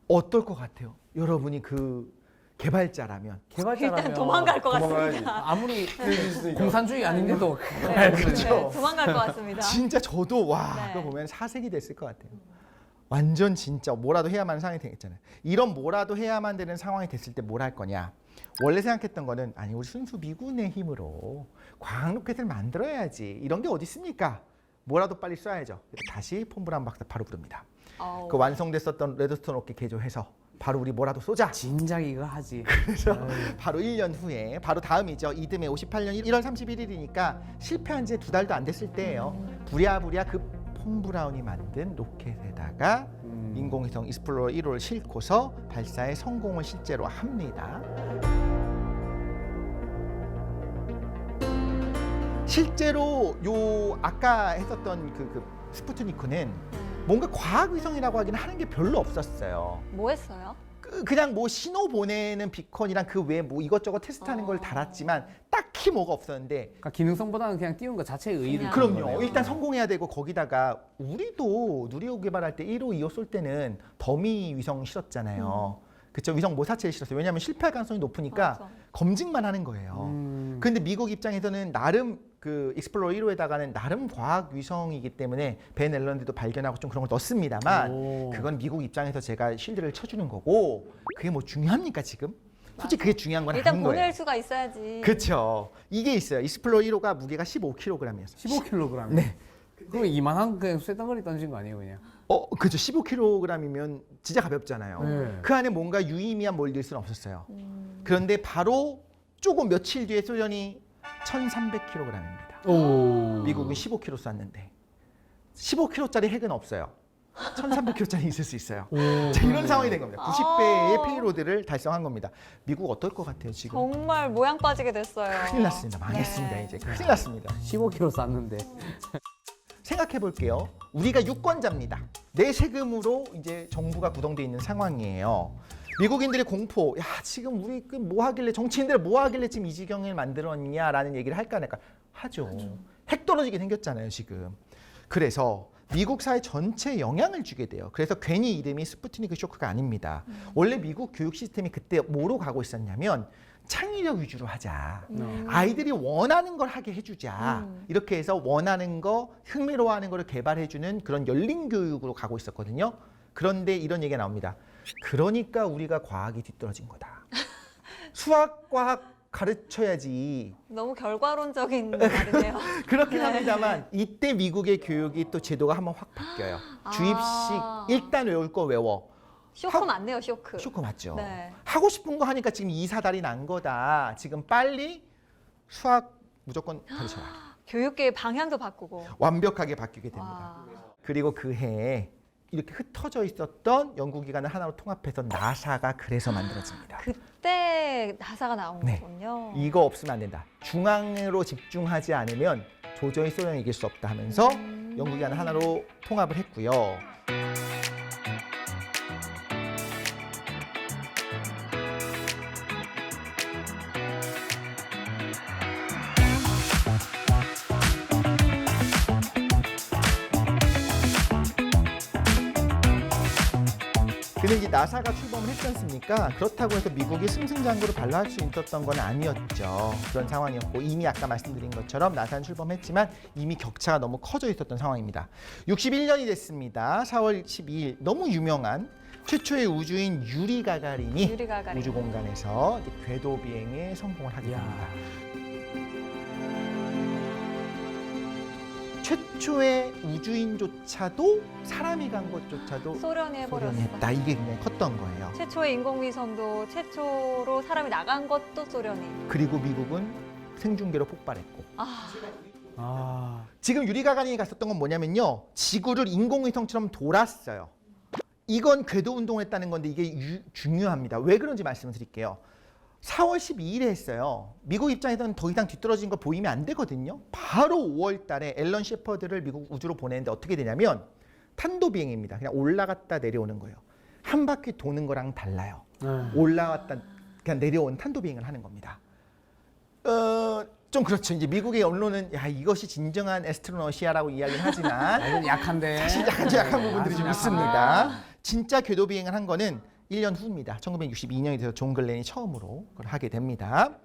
어떨 것 같아요? 여러분이 그 개발자라면. 개발자라면 도망갈 것 도망가야지. 같습니다. 아무리 있으니까. 공산주의 아닌데도 네, 그렇죠. 네, 도망갈 것 같습니다. 진짜 저도 와 네. 그거 보면 사색이 됐을 것 같아요. 완전 진짜 뭐라도 해야만 하는 상황이 되겠잖아요. 이런 뭐라도 해야만 되는 상황이 됐을 때 뭘 할 거냐. 원래 생각했던 거는 아니 우리 순수 미군의 힘으로 과학 로켓을 만들어야지. 이런 게 어디 있습니까? 뭐라도 빨리 쏴야죠. 그래서 다시 폼브라운 박사 바로 부릅니다. 어우. 그 완성됐었던 레드스톤 로켓 개조해서 바로 우리 뭐라도 쏘자. 진작 이거 하지. 그래서 바로 1년 후에 바로 다음이죠. 이듬해 58년 1월 31일이니까 실패한 지 2달도 안 됐을 때예요. 부랴부랴 그 폼 브라운이 만든 로켓에다가 인공위성 익스플로러 1호를 싣고서 발사에 성공을 실제로 합니다. 실제로 요 아까 했었던 그 스푸트니크는 뭔가 과학위성이라고 하기는 하는 게 별로 없었어요. 뭐 했어요? 그냥 뭐 신호 보내는 비컨이랑 그 외에 뭐 이것저것 테스트하는 걸 달았지만 딱히 뭐가 없었는데 그러니까 기능성보다는 그냥 띄우는 것 자체의 의의를 그냥. 두는 그럼요. 거네요. 일단 성공해야 되고 거기다가 우리도 누리호 개발할 때 1호, 2호 쏠 때는 더미 위성 실었잖아요. 그쵸? 위성 모사체를 실었어요. 왜냐하면 실패할 가능성이 높으니까 맞아. 검증만 하는 거예요. 근데 미국 입장에서는 나름 그 익스플로러 1호에다가는 나름 과학 위성이기 때문에 벤 앨런드도 발견하고 좀 그런 걸 넣습니다만 오. 그건 미국 입장에서 제가 실드를 쳐주는 거고 그게 뭐 중요합니까 지금? 솔직히 그게 중요한 건 일단 아닌 보낼 거예요. 수가 있어야지. 그렇죠. 이게 있어요. 익스플로러 1호가 무게가 15kg이었어요. 15kg. 네. 그럼 이만한 그냥 쇳덩어리 던진 거 아니에요, 그냥? 그죠. 15kg이면 진짜 가볍잖아요. 네. 그 안에 뭔가 유의미한 뭘 넣을 수는 없었어요. 그런데 바로 조금 며칠 뒤에 소련이 1,300kg입니다. 오. 미국은 15kg 쐈는데 15kg짜리 핵은 없어요. 1,300kg짜리 있을 수 있어요. 자, 이런 상황이 된 겁니다. 90배의 페이로드를 달성한 겁니다. 미국 어떨 것 같아요 지금? 정말 모양 빠지게 됐어요. 큰일 났습니다. 망했습니다. 네. 이제 큰일 났습니다. 15kg 쌌는데. 생각해 볼게요. 우리가 유권자입니다. 내 세금으로 이제 정부가 구성되어 있는 상황이에요. 미국인들의 공포, 야 지금 우리 그 뭐 하길래 정치인들 뭐 하길래 지금 이 지경을 만들었냐라는 얘기를 할까 안 할까 하죠. 핵 떨어지게 생겼잖아요 지금. 그래서 미국 사회 전체에 영향을 주게 돼요. 그래서 괜히 이름이 스푸트니크 쇼크가 아닙니다. 원래 미국 교육 시스템이 그때 뭐로 가고 있었냐면 창의력 위주로 하자. 아이들이 원하는 걸 하게 해주자. 이렇게 해서 원하는 거, 흥미로워하는 거를 개발해주는 그런 열린 교육으로 가고 있었거든요. 그런데 이런 얘기가 나옵니다. 그러니까 우리가 과학이 뒤떨어진 거다. 수학, 과학 가르쳐야지. 너무 결과론적인 말이네요. 그렇긴 네. 합니다만 이때 미국의 교육이 또 제도가 한번 확 바뀌어요. 주입식 일단 외울 거 외워. 쇼크 맞네요, 쇼크. 쇼크 맞죠. 네. 하고 싶은 거 하니까 지금 이사달이 난 거다. 지금 빨리 수학 무조건 가르쳐라. 교육계의 방향도 바꾸고. 완벽하게 바뀌게 됩니다. 와. 그리고 그 해에 이렇게 흩어져 있었던 연구기관을 하나로 통합해서 나사가 그래서 만들어집니다. 그때 나사가 나온 네. 거군요. 이거 없으면 안 된다. 중앙으로 집중하지 않으면 도저히 소련이 이길 수 없다 하면서 연구기관을 하나로 통합을 했고요. 근데 이제 나사가 출범을 했지 않습니까? 그렇다고 해서 미국이 승승장구로 발라할 수 있었던 건 아니었죠. 그런 상황이었고 이미 아까 말씀드린 것처럼 나사는 출범했지만 이미 격차가 너무 커져 있었던 상황입니다. 61년이 됐습니다. 4월 12일 너무 유명한 최초의 우주인 유리 가가린이 유리 가가린. 우주 공간에서 이제 궤도 비행에 성공을 하게 이야. 됩니다. 최초의 우주인조차도 사람이 간 것조차도 소련이 해버렸어. 소련이 했다. 이게 굉장히 컸던 거예요. 최초의 인공위성도 최초로 사람이 나간 것도 소련이. 그리고 미국은 생중계로 폭발했고 아, 지금 유리 가가린이 갔었던 건 뭐냐면요. 지구를 인공위성처럼 돌았어요. 이건 궤도 운동을 했다는 건데 이게 중요합니다. 왜 그런지 말씀을 드릴게요. 4월 12일에 했어요. 미국 입장에서는 더 이상 뒤떨어진 거 보이면 안 되거든요. 바로 5월 달에 앨런 셰퍼드를 미국 우주로 보내는데 어떻게 되냐면 탄도 비행입니다. 그냥 올라갔다 내려오는 거예요. 한 바퀴 도는 거랑 달라요. 올라왔다 그냥 내려온 탄도 비행을 하는 겁니다. 좀 그렇죠. 이제 미국의 언론은 야 이것이 진정한 애스트로너시아라고 이야기를 하지만 이건 약한데. 사실 약한 부분들이 좀 아주 있습니다. 진짜 궤도 비행을 한 거는 1년 후입니다. 1962년이 돼서 존 글렌이 처음으로 그걸 하게 됩니다.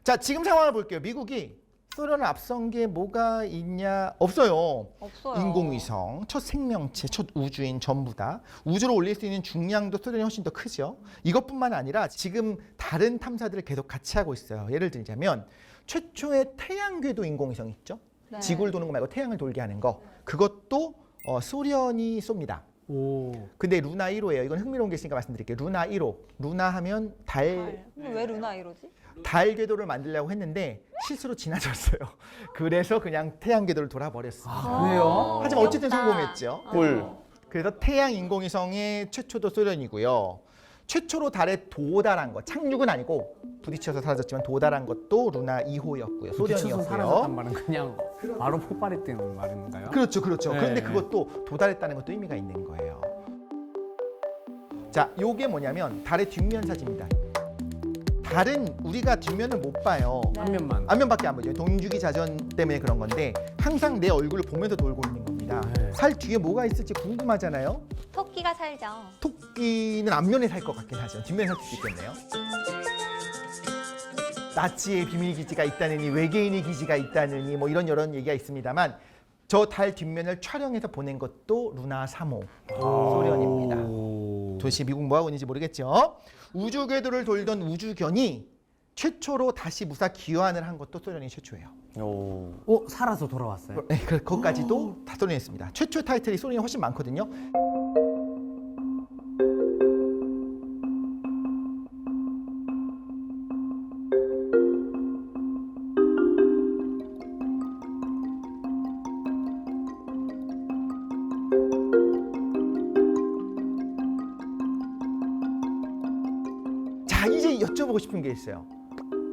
자, 지금 상황을 볼게요. 미국이 소련을 앞선 게 뭐가 있냐? 없어요. 없어요. 인공위성, 첫 생명체, 첫 우주인 전부 다. 우주로 올릴 수 있는 중량도 소련이 훨씬 더 크죠. 이것뿐만 아니라 지금 다른 탐사들을 계속 같이 하고 있어요. 예를 들자면 최초의 태양 궤도 인공위성 있죠? 네. 지구를 도는 거 말고 태양을 돌게 하는 거. 그것도 소련이 쏩니다. 오. 근데 루나 1호예요. 이건 흥미로운 게 있으니까 말씀드릴게요. 루나 1호. 루나 하면 달. 왜 루나 이러지? 달 궤도를 만들려고 했는데 실수로 지나쳤어요. 그래서 그냥 태양 궤도를 돌아버렸습니다. 아, 그래요? 하지만 어쨌든 귀엽다. 성공했죠. 꿀. 그래서 태양 인공위성의 최초도 소련이고요. 최초로 달에 도달한 것, 착륙은 아니고 부딪혀서 사라졌지만 도달한 것도 루나 2호였고요. 부딪혀서 소련이었고요. 사라졌단 말은 그냥 바로 폭발했다는 말인가요? 그렇죠, 그렇죠. 네. 그런데 그것도 도달했다는 것도 의미가 있는 거예요. 자, 요게 뭐냐면 달의 뒷면 사진입니다. 달은 우리가 뒷면을 못 봐요. 네. 앞면만. 앞면밖에 안 보죠. 동주기 자전 때문에 그런 건데 항상 내 얼굴을 보면서 돌고 있는 겁니다. 네. 살 뒤에 뭐가 있을지 궁금하잖아요. 토끼가 살죠. 토끼는 앞면에 살 것 같긴 하죠. 뒷면에 살 수도 있겠네요. 나치의 비밀 기지가 있다느니 외계인의 기지가 있다느니 뭐 이런 여러 얘기가 있습니다만 저 달 뒷면을 촬영해서 보낸 것도 루나 3호 소련입니다. 오. 도대체 미국 뭐 하고 있는지 모르겠죠. 우주 궤도를 돌던 우주견이 최초로 다시 무사 귀환을 한 것도 소련이 최초예요. 오. 살아서 돌아왔어요? 네, 그것까지도 다 소련이 했습니다. 최초 타이틀이 소련이 훨씬 많거든요. 자, 이제 여쭤보고 싶은 게 있어요.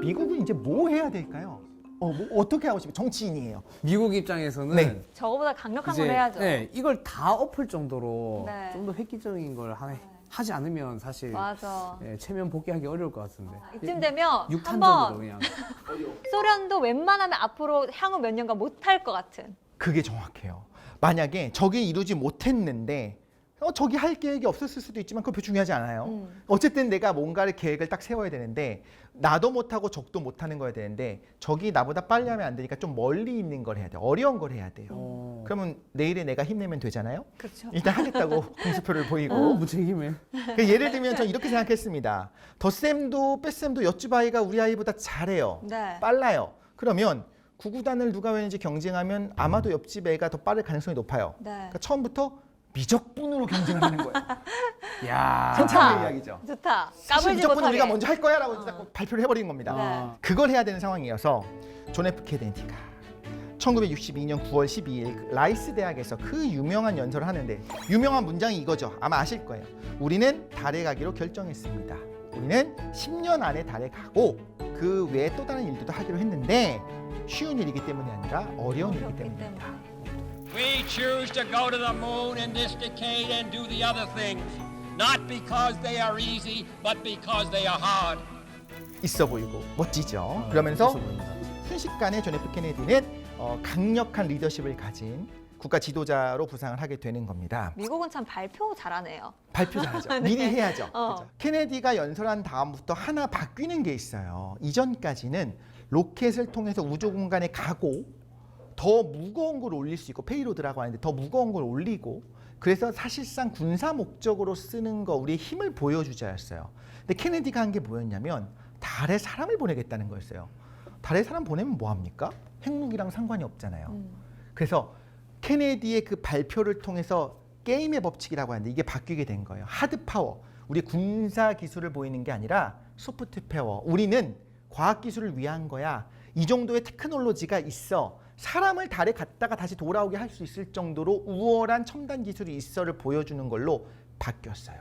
미국은 이제 뭐 해야 될까요? 뭐 어떻게 하고 싶어요? 정치인이에요. 미국 입장에서는 네. 저거보다 강력한 걸 해야죠. 네, 이걸 다 엎을 정도로 네. 좀 더 획기적인 걸 하지 않으면 사실 맞아. 체면 복귀하기 어려울 것 같은데. 이쯤 되면 육탄적으로 한번 그냥. 소련도 웬만하면 앞으로 향후 몇 년간 못할 것 같은. 그게 정확해요. 만약에 저게 이루지 못했는데 저기 할 계획이 없었을 수도 있지만 그거 별로 중요하지 않아요. 어쨌든 내가 뭔가를 계획을 딱 세워야 되는데 나도 못하고 적도 못하는 거야 되는데 저기 나보다 빨리 하면 안 되니까 좀 멀리 있는 걸 해야 돼요. 어려운 걸 해야 돼요. 그러면 내일에 내가 힘내면 되잖아요. 그렇죠. 일단 하겠다고 공수표를 보이고 무책임해. 그 예를 들면 전 이렇게 생각했습니다. 덧셈도 뺄셈도 여쭈 아이가 우리 아이보다 잘해요. 네. 빨라요. 그러면 구구단을 누가 왠지 경쟁하면 아마도 옆집 애가 더 빠를 가능성이 높아요. 네. 그러니까 처음부터 미적분으로 경쟁하는 거예요. 야. 한참의 이야기죠. 좋다. 사실 까불지 무조건 못하게. 우리가 먼저 할 거야라고 딱 발표를 해버린 겁니다. 네. 그걸 해야 되는 상황이어서 존 F 케네디가 1962년 9월 12일 라이스 대학에서 그 유명한 연설을 하는데 유명한 문장이 이거죠. 아마 아실 거예요. 우리는 달에 가기로 결정했습니다. 우리는 10년 안에 달에 가고 그 외에 또 다른 일들도 하기로 했는데 쉬운 일이기 때문이 아니라 어려운 일이기 그렇기 때문입니다. 때문에. We choose to go to the moon in this decade and do the other things, not because they are easy, but because they are hard. 있어 보이고 멋지죠. 그러면서 있어 보인다. 순식간에 존 F 케네디는 강력한 리더십을 가진 국가 지도자로 부상을 하게 되는 겁니다. 미국은 참 발표 잘하네요. 발표 잘하죠. 미리 해야죠. 어. 그죠? 케네디가 연설한 다음부터 하나 바뀌는 게 있어요. 이전까지는 로켓을 통해서 우주 공간에 가고 더 무거운 걸 올릴 수 있고 페이로드라고 하는데 더 무거운 걸 올리고 그래서 사실상 군사 목적으로 쓰는 거 우리의 힘을 보여주자였어요. 근데 케네디가 한 게 뭐였냐면 달에 사람을 보내겠다는 거였어요. 달에 사람 보내면 뭐합니까? 핵무기랑 상관이 없잖아요. 그래서 케네디의 그 발표를 통해서 게임의 법칙이라고 하는데 이게 바뀌게 된 거예요. 하드 파워, 우리 군사 기술을 보이는 게 아니라 소프트 파워. 우리는 과학 기술을 위한 거야. 이 정도의 테크놀로지가 있어. 사람을 달에 갔다가 다시 돌아오게 할 수 있을 정도로 우월한 첨단 기술이 있어를 보여주는 걸로 바뀌었어요.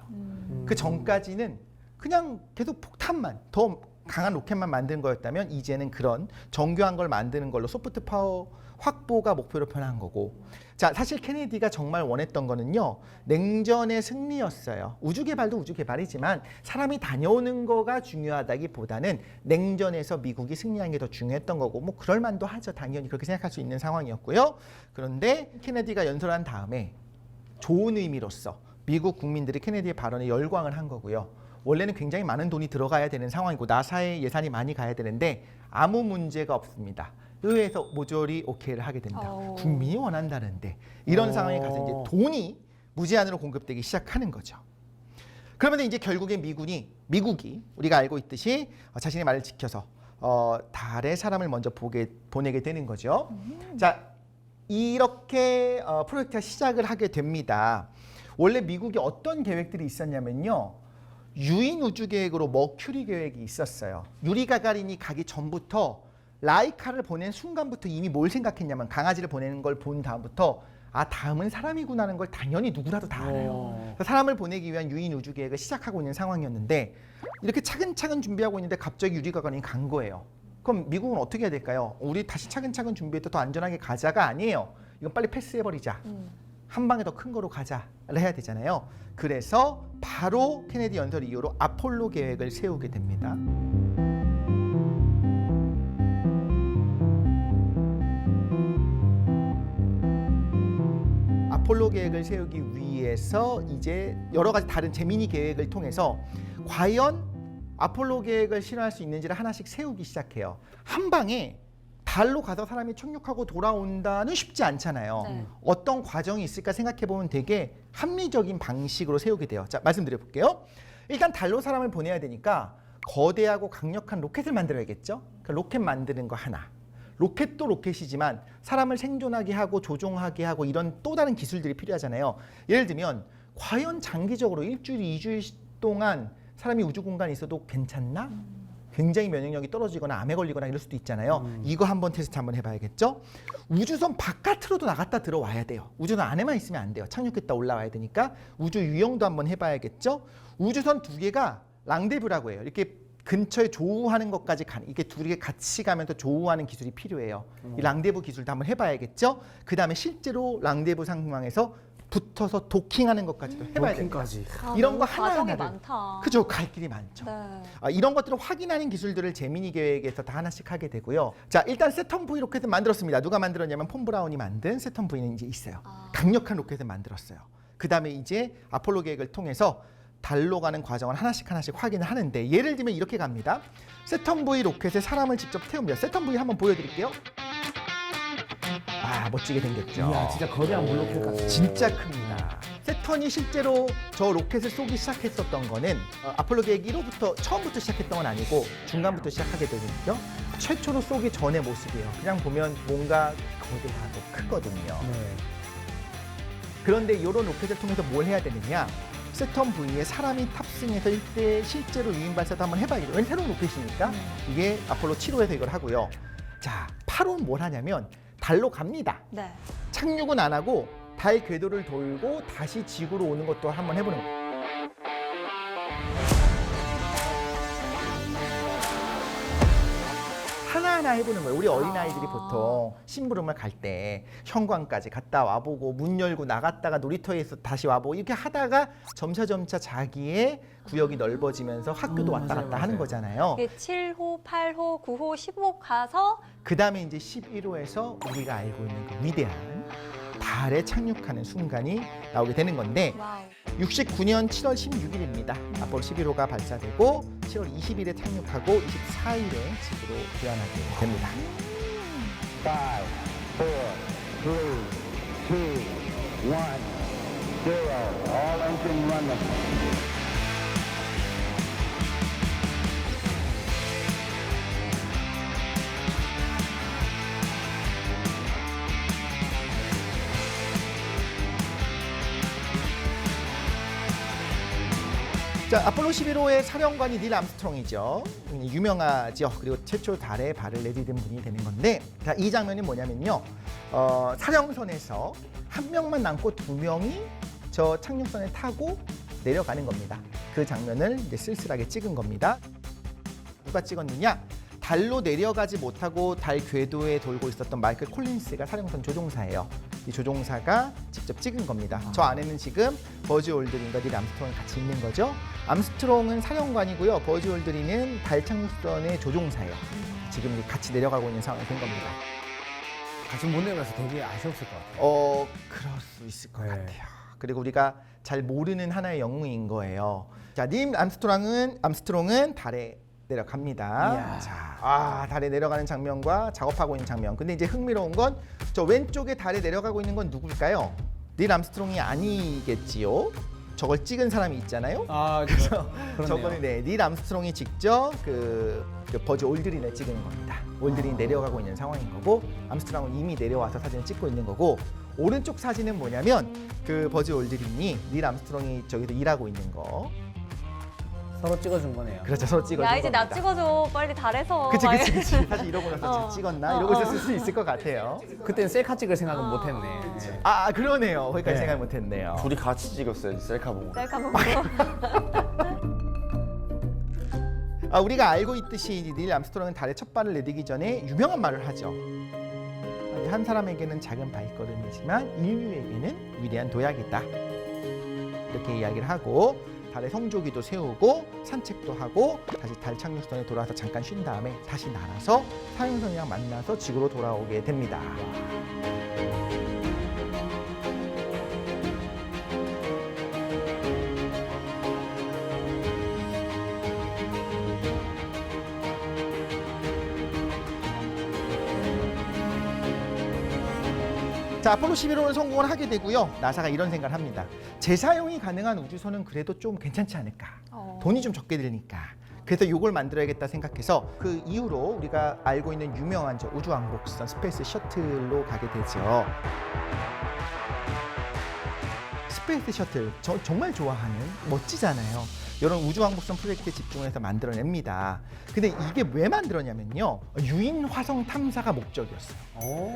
그 전까지는 그냥 계속 폭탄만 더 강한 로켓만 만드는 거였다면 이제는 그런 정교한 걸 만드는 걸로 소프트 파워 확보가 목표로 변한 거고. 자, 사실 케네디가 정말 원했던 거는요, 냉전의 승리였어요. 우주 개발도 우주 개발이지만 사람이 다녀오는 거가 중요하다기보다는 냉전에서 미국이 승리하는 게 더 중요했던 거고, 뭐 그럴 만도 하죠. 당연히 그렇게 생각할 수 있는 상황이었고요. 그런데 케네디가 연설한 다음에 좋은 의미로서 미국 국민들이 케네디의 발언에 열광을 한 거고요. 원래는 굉장히 많은 돈이 들어가야 되는 상황이고 나사의 예산이 많이 가야 되는데 아무 문제가 없습니다. 의회에서 모조리 오케이를 하게 됩니다. 국민이 원한다는데 이런 상황에 가서 이제 돈이 무제한으로 공급되기 시작하는 거죠. 그러면 이제 결국에 미국이 우리가 알고 있듯이 자신의 말을 지켜서 달에 사람을 먼저 보내게 되는 거죠. 자, 이렇게 프로젝트가 시작을 하게 됩니다. 원래 미국이 어떤 계획들이 있었냐면요. 유인 우주 계획으로 머큐리 계획이 있었어요. 유리 가가린이 가기 전부터 라이카를 보낸 순간부터 이미 뭘 생각했냐면 강아지를 보내는 걸 본 다음부터 아, 다음은 사람이구나 하는 걸 당연히 누구라도 다 알아요. 그래서 사람을 보내기 위한 유인 우주 계획을 시작하고 있는 상황이었는데 이렇게 차근차근 준비하고 있는데 갑자기 유리 가가린이 간 거예요. 그럼 미국은 어떻게 해야 될까요? 우리 다시 차근차근 준비해서 더 안전하게 가자가 아니에요. 이건 빨리 패스해버리자. 한 방에 더 큰 거로 가자를 해야 되잖아요. 그래서 바로 케네디 연설 이후로 아폴로 계획을 세우게 됩니다. 아폴로 계획을 세우기 위해서 이제 여러 가지 다른 재미니 계획을 통해서 과연 아폴로 계획을 실현할 수 있는지를 하나씩 세우기 시작해요. 한 방에 달로 가서 사람이 착륙하고 돌아온다는 쉽지 않잖아요. 네. 어떤 과정이 있을까 생각해보면 되게 합리적인 방식으로 세우게 돼요. 자, 말씀드려볼게요. 일단 달로 사람을 보내야 되니까 거대하고 강력한 로켓을 만들어야겠죠. 그러니까 로켓 만드는 거 하나. 로켓도 로켓이지만 사람을 생존하게 하고 조종하게 하고 이런 또 다른 기술들이 필요하잖아요. 예를 들면 과연 장기적으로 일주일, 2주일 동안 사람이 우주 공간에 있어도 괜찮나? 굉장히 면역력이 떨어지거나 암에 걸리거나 이럴 수도 있잖아요. 이거 한번 테스트 한번 해봐야겠죠. 우주선 바깥으로도 나갔다 들어와야 돼요. 우주선 안에만 있으면 안 돼요. 착륙했다 올라와야 되니까 우주 유영도 한번 해봐야겠죠. 우주선 두 개가 랑데부라고 해요. 이렇게 근처에 조우하는 것까지 이게 두 개 같이 가면서 조우하는 기술이 필요해요. 이 랑데부 기술도 한번 해봐야겠죠. 그 다음에 실제로 랑데부 상황에서 붙어서 도킹하는 것까지도 해봐야 돼요. 도킹까지. 이런 거 과정이 하나하나를. 많다. 그죠, 갈 길이 많죠. 네. 이런 것들을 확인하는 기술들을 재미니 계획에서 다 하나씩 하게 되고요. 자, 일단 세턴 V 로켓을 만들었습니다. 누가 만들었냐면 폰 브라운이 만든 세턴 V는 이제 있어요. 강력한 로켓을 만들었어요. 그 다음에 이제 아폴로 계획을 통해서 달로 가는 과정을 하나씩 확인을 하는데 예를 들면 이렇게 갑니다. 세턴 V 로켓에 사람을 직접 태웁니다. 세턴 V 한번 보여드릴게요. 아, 멋지게 생겼죠. 이야, 진짜 거대한 물로켓 같아. 진짜 큽니다. 세턴이 실제로 저 로켓을 쏘기 시작했었던 거는 아폴로 계획 1호부터 처음부터 시작했던 건 아니고 중간부터 시작하게 되거든요. 최초로 쏘기 전의 모습이에요. 그냥 보면 뭔가 거대하고 크거든요. 네. 그런데 이런 로켓을 통해서 뭘 해야 되느냐? 세턴 V에 사람이 탑승해서 일대 실제로 유인 발사도 한번 해봐야겠죠. 왜냐면 새로운 로켓이니까. 이게 아폴로 7호에서 이걸 하고요. 자, 8호는 뭘 하냐면 달로 갑니다. 네. 착륙은 안 하고 달 궤도를 돌고 다시 지구로 오는 것도 한번 해보는 거예요. 하나하나 해보는 거예요. 우리 어린아이들이 보통 심부름을 갈 때 현관까지 갔다 와보고 문 열고 나갔다가 놀이터에서 다시 와보고 이렇게 하다가 점차 자기의 구역이 넓어지면서 학교도 왔다 갔다 맞아요. 하는 거잖아요. 이게 7호, 8호, 9호, 10호 가서 그 다음에 이제 11호에서 우리가 알고 있는 그 위대한 달에 착륙하는 순간이 나오게 되는 건데 와우. 69년 7월 16일입니다. 아폴로 11호가 발사되고 7월 20일에 착륙하고 24일에 지구로 귀환하게 됩니다. 5, 4, 3, 2, 1, 0. All engine running. 자, 아폴로 11호의 사령관이 닐 암스트롱이죠. 유명하죠. 그리고 최초 달에 발을 내디딘 분이 되는 건데, 자, 이 장면이 뭐냐면요. 사령선에서 한 명만 남고 두 명이 저 착륙선에 타고 내려가는 겁니다. 그 장면을 이제 쓸쓸하게 찍은 겁니다. 누가 찍었느냐? 달로 내려가지 못하고 달 궤도에 돌고 있었던 마이클 콜린스가 사령선 조종사예요. 이 조종사가 직접 찍은 겁니다. 저 안에는 지금 버즈 올드린과 닐 암스트롱이 같이 있는 거죠. 암스트롱은 사령관이고요. 버즈 올드린은 달 착륙선의 조종사예요. 지금 같이 내려가고 있는 상황이 된 겁니다. 같이 못 내려가서 되게 아쉬웠을 것 같아요. 그럴 수 있을 것 네. 같아요. 그리고 우리가 잘 모르는 하나의 영웅인 거예요. 자, 닐 암스트롱은 달에 내려갑니다. 이야. 자, 달에 내려가는 장면과 작업하고 있는 장면. 근데 이제 흥미로운 건 저 왼쪽에 달에 내려가고 있는 건 누굴까요? 닐 암스트롱이 아니겠지요. 저걸 찍은 사람이 있잖아요. 아, 그래서 그렇네요. 저거는 닐 암스트롱이 직접 그 버즈 올드린을 찍은 겁니다. 올드린이 내려가고 있는 상황인 거고 암스트롱은 이미 내려와서 사진을 찍고 있는 거고 오른쪽 사진은 뭐냐면 그 버즈 올드린이 닐 암스트롱이 저기서 일하고 있는 거. 서로 찍어준 거네요. 그렇죠. 서로 찍어준 야, 이제 나 겁니다. 찍어줘. 빨리 달에서. 그치. 막 사실 이러고 나서 잘 찍었나? 이러고 있을 수 있을 것 같아요. 그때는 셀카 찍을 생각은 못했네. 네. 그러네요. 거기까지 네. 생각 못했네요. 둘이 같이 찍었어요. 셀카 보고. 셀카 보고. 우리가 알고 있듯이 닐 암스트롱은 달에 첫 발을 내디기 전에 유명한 말을 하죠. 한 사람에게는 작은 발걸음이지만 인류에게는 위대한 도약이다. 이렇게 이야기를 하고 달에 성조기도 세우고 산책도 하고 다시 달 착륙선에 돌아와서 잠깐 쉰 다음에 다시 날아서 사령선이랑 만나서 지구로 돌아오게 됩니다. 자, 아폴로 11호는 성공을 하게 되고요. 나사가 이런 생각을 합니다. 재사용이 가능한 우주선은 그래도 좀 괜찮지 않을까. 돈이 좀 적게 들니까. 그래서 이걸 만들어야겠다 생각해서 그 이후로 우리가 알고 있는 유명한 저 우주왕복선 스페이스 셔틀로 가게 되죠. 스페이스 셔틀 정말 좋아하는 멋지잖아요. 이런 우주왕복선 프로젝트에 집중해서 만들어냅니다. 근데 이게 왜 만들었냐면요. 유인 화성 탐사가 목적이었어요.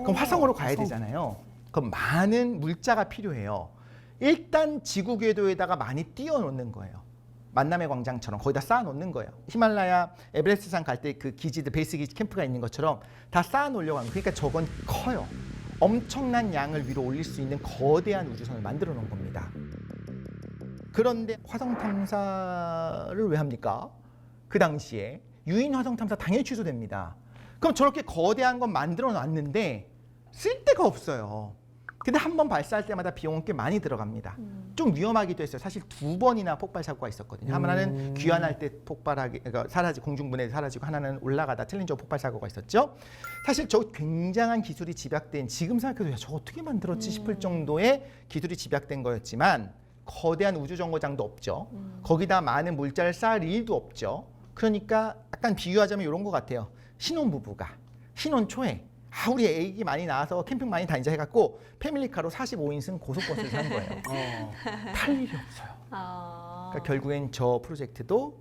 그럼 화성으로 가야 되잖아요. 그럼 많은 물자가 필요해요. 일단 지구 궤도에다가 많이 띄워놓는 거예요. 만남의 광장처럼 거기다 쌓아놓는 거예요. 히말라야 에베레스트산 갈 때 그 기지들 베이스 기지 캠프가 있는 것처럼 다 쌓아놓으려고 하는 거예요. 그러니까 저건 커요. 엄청난 양을 위로 올릴 수 있는 거대한 우주선을 만들어 놓은 겁니다. 그런데 화성 탐사를 왜 합니까? 그 당시에 유인 화성 탐사 당연히 취소됩니다. 그럼 저렇게 거대한 건 만들어 놨는데 쓸 데가 없어요. 근데 한 번 발사할 때마다 비용은 꽤 많이 들어갑니다. 좀 위험하기도 했어요. 사실 2번이나 폭발 사고가 있었거든요. 하나는 귀환할 때 그러니까 공중분해에 사라지고 하나는 올라가다 챌린저 폭발 사고가 있었죠. 사실 저 굉장한 기술이 집약된 지금 생각해도 야, 저 어떻게 만들었지 싶을 정도의 기술이 집약된 거였지만 거대한 우주정거장도 없죠. 거기다 많은 물자를 쌓을 일도 없죠. 그러니까 약간 비유하자면 이런 것 같아요. 신혼부부가 신혼 초에 우리 애기 많이 나와서 캠핑 많이 다니자 해갖고 패밀리카로 45인승 고속버스를 산 거예요. 탈 일이 없어요. 그러니까 결국엔 저 프로젝트도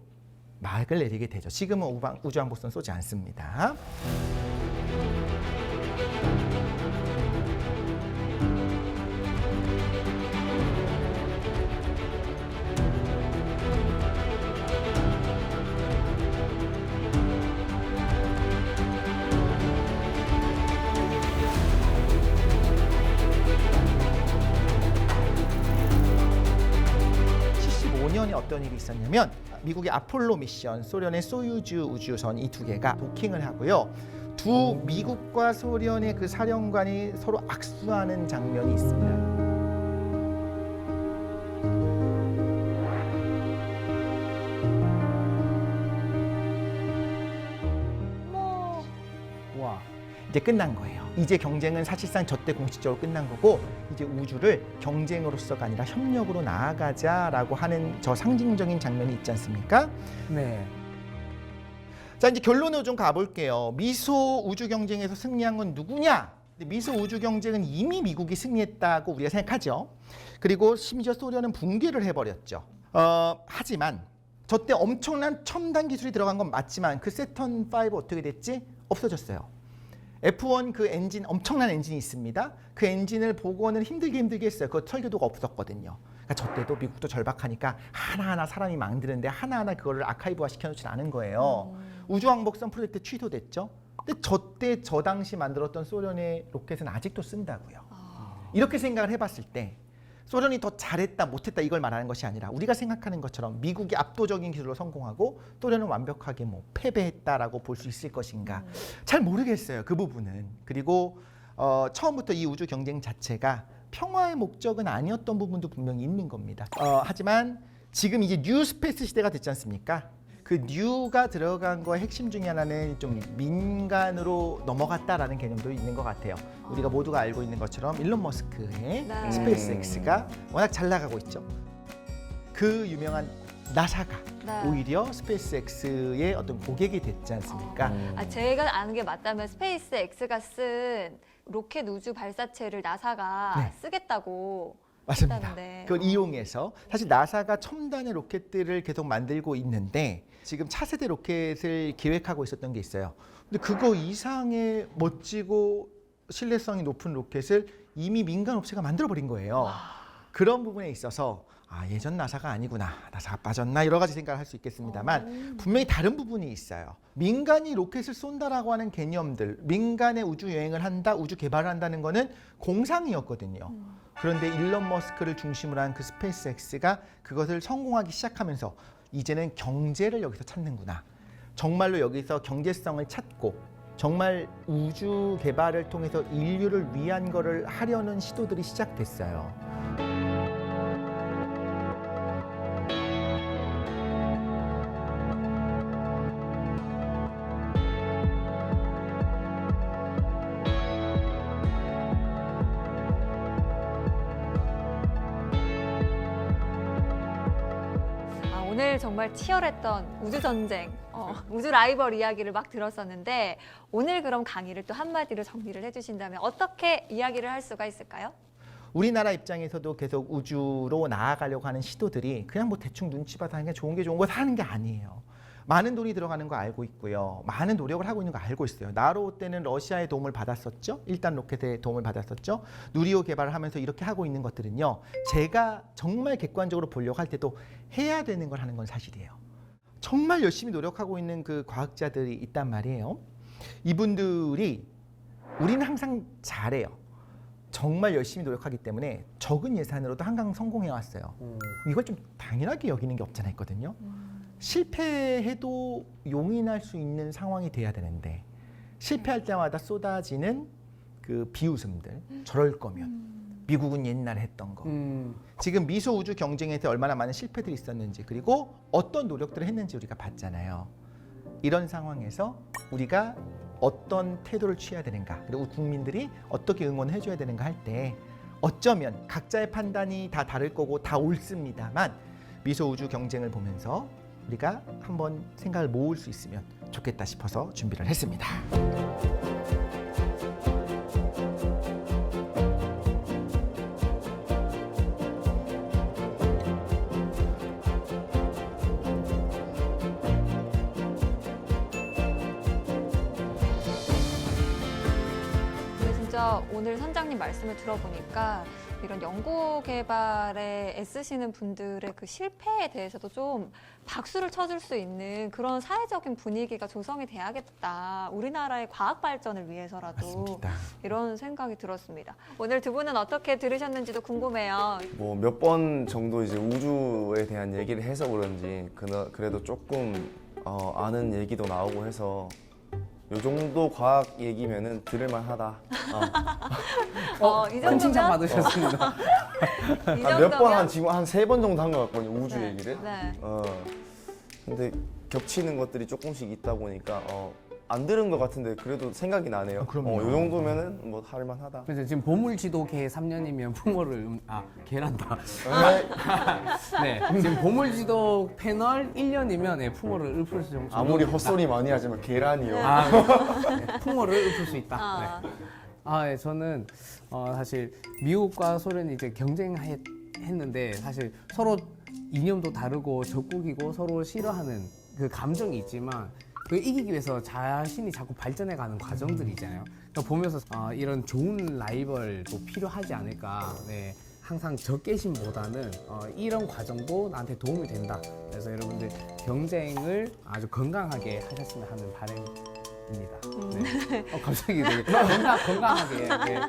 막을 내리게 되죠. 지금은 우주왕복선 쏘지 않습니다. 어떤 일이 있었냐면 미국의 아폴로 미션, 소련의 소유즈 우주선 이 두 개가 도킹을 하고요. 두 미국과 소련의 그 사령관이 서로 악수하는 장면이 있습니다. 와. 이제 끝난 거예요. 이제 경쟁은 사실상 저 때 공식적으로 끝난 거고 이제 우주를 경쟁으로서가 아니라 협력으로 나아가자라고 하는 저 상징적인 장면이 있지 않습니까? 네. 자, 이제 결론으로 좀 가볼게요. 미소 우주 경쟁에서 승리한 건 누구냐? 미소 우주 경쟁은 이미 미국이 승리했다고 우리가 생각하죠. 그리고 심지어 소련은 붕괴를 해버렸죠. 하지만 저 때 엄청난 첨단 기술이 들어간 건 맞지만 그 세턴 5 어떻게 됐지? 없어졌어요. F1 그 엔진, 엄청난 엔진이 있습니다. 그 엔진을 복원을 힘들게 했어요. 그 설계도가 없었거든요. 그러니까 저 때도 미국도 절박하니까 하나하나 사람이 망드는데 하나하나 그거를 아카이브화 시켜놓지 않은 거예요. 우주왕복선 프로젝트 취소됐죠. 근데 저 당시 만들었던 소련의 로켓은 아직도 쓴다고요. 이렇게 생각을 해봤을 때 소련이 더 잘했다 못했다 이걸 말하는 것이 아니라 우리가 생각하는 것처럼 미국이 압도적인 기술로 성공하고 소련은 완벽하게 패배했다라고 볼 수 있을 것인가 잘 모르겠어요. 그 부분은. 그리고 처음부터 이 우주 경쟁 자체가 평화의 목적은 아니었던 부분도 분명히 있는 겁니다. 하지만 지금 이제 뉴 스페이스 시대가 됐지 않습니까? 그 뉴가 들어간 거의 핵심 중에 하나는 좀 민간으로 넘어갔다라는 개념도 있는 것 같아요. 우리가 모두가 알고 있는 것처럼 일론 머스크의 네. 스페이스X가 워낙 잘 나가고 있죠. 그 유명한 나사가 네. 오히려 스페이스X의 어떤 고객이 됐지 않습니까? 제가 아는 게 맞다면 스페이스 X가 쓴 로켓 우주 발사체를 나사가 네. 쓰겠다고 맞습니다. 했다는데. 그걸 이용해서 사실 나사가 첨단의 로켓들을 계속 만들고 있는데 지금 차세대 로켓을 기획하고 있었던 게 있어요. 근데 그거 이상의 멋지고 신뢰성이 높은 로켓을 이미 민간 업체가 만들어버린 거예요. 그런 부분에 있어서 예전 나사가 아니구나, 나사가 빠졌나 여러 가지 생각을 할 수 있겠습니다만 분명히 다른 부분이 있어요. 민간이 로켓을 쏜다라고 하는 개념들, 민간의 우주 여행을 한다, 우주 개발을 한다는 거는 공상이었거든요. 그런데 일론 머스크를 중심으로 한 그 스페이스X가 그것을 성공하기 시작하면서 이제는 경제를 여기서 찾는구나. 정말로 여기서 경제성을 찾고 정말 우주 개발을 통해서 인류를 위한 거를 하려는 시도들이 시작됐어요. 오늘 정말 치열했던 우주전쟁, 우주 라이벌 이야기를 막 들었었는데 오늘 그럼 강의를 또 한마디로 정리를 해주신다면 어떻게 이야기를 할 수가 있을까요? 우리나라 입장에서도 계속 우주로 나아가려고 하는 시도들이 그냥 대충 눈치 봐서 하는 게 좋은 거 하는 게 아니에요. 많은 돈이 들어가는 거 알고 있고요. 많은 노력을 하고 있는 거 알고 있어요. 나로 때는 러시아의 도움을 받았었죠. 1단 로켓의 도움을 받았었죠. 누리호 개발을 하면서 이렇게 하고 있는 것들은요. 제가 정말 객관적으로 보려고 할 때도 해야 되는 걸 하는 건 사실이에요. 정말 열심히 노력하고 있는 그 과학자들이 있단 말이에요. 이분들이 우리는 항상 잘해요. 정말 열심히 노력하기 때문에 적은 예산으로도 항상 성공해 왔어요. 이걸 좀 당연하게 여기는 게 없잖아 있거든요. 실패해도 용인할 수 있는 상황이 돼야 되는데 실패할 때마다 쏟아지는 그 비웃음들, 저럴 거면 미국은 옛날에 했던 거, 지금 미소 우주 경쟁에서 얼마나 많은 실패들이 있었는지 그리고 어떤 노력들을 했는지 우리가 봤잖아요. 이런 상황에서 우리가 어떤 태도를 취해야 되는가, 그리고 국민들이 어떻게 응원을 해줘야 되는가 할 때 어쩌면 각자의 판단이 다 다를 거고 다 옳습니다만 미소 우주 경쟁을 보면서 우리가 한번 생각을 모을 수 있으면 좋겠다 싶어서 준비를 했습니다. 진짜 오늘 선장님 말씀을 들어보니까 이런 연구 개발에 애쓰시는 분들의 그 실패에 대해서도 좀 박수를 쳐줄 수 있는 그런 사회적인 분위기가 조성이 돼야겠다. 우리나라의 과학 발전을 위해서라도 맞습니다. 이런 생각이 들었습니다. 오늘 두 분은 어떻게 들으셨는지도 궁금해요. 뭐 몇 번 정도 이제 우주에 대한 얘기를 해서 그런지 그래도 조금 아는 얘기도 나오고 해서 요 정도 과학 얘기면은 들을만하다. 이 큰 칭찬 정도면 받으셨습니다. 이 몇 번 정도면 한 지금 한 3번 정도 한 것 같거든요. 우주 네, 얘기를. 네. 근데 겹치는 것들이 조금씩 있다 보니까 안 들은 것 같은데 그래도 생각이 나네요. 그럼요. 요 정도면은 뭐 할만하다. 그래서 지금 보물지도계 3년이면 풍어를 계란다. 네, 지금 보물지도 패널 1년이면 네, 풍어를 읊을 수 있다. 아무리 헛소리 많이 하지만 계란이요. 네, 풍어를 읊을 수 있다. 아. 네. 네, 저는 사실 미국과 소련이 이제 경쟁했는데 사실 서로 이념도 다르고 적국이고 서로 싫어하는 그 감정이 있지만 그 이기기 위해서 자신이 자꾸 발전해가는 과정들이잖아요. 그러니까 보면서 이런 좋은 라이벌도 필요하지 않을까. 네, 항상 적개심보다는 이런 과정도 나한테 도움이 된다. 그래서 여러분들 경쟁을 아주 건강하게 하셨으면 하는 바람입니다. 네. 갑자기 되게 건강하게. 네.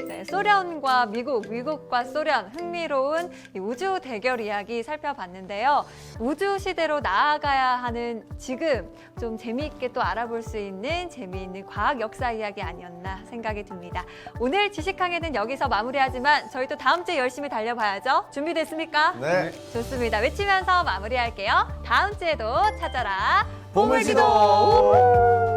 네, 소련과 미국, 미국과 소련 흥미로운 이 우주 대결 이야기 살펴봤는데요. 우주 시대로 나아가야 하는 지금 좀 재미있게 또 알아볼 수 있는 재미있는 과학 역사 이야기 아니었나 생각이 듭니다. 오늘 지식항해는 여기서 마무리하지만 저희 또 다음 주에 열심히 달려봐야죠. 준비됐습니까? 네. 좋습니다. 외치면서 마무리할게요. 다음 주에도 찾아라. 보물지도!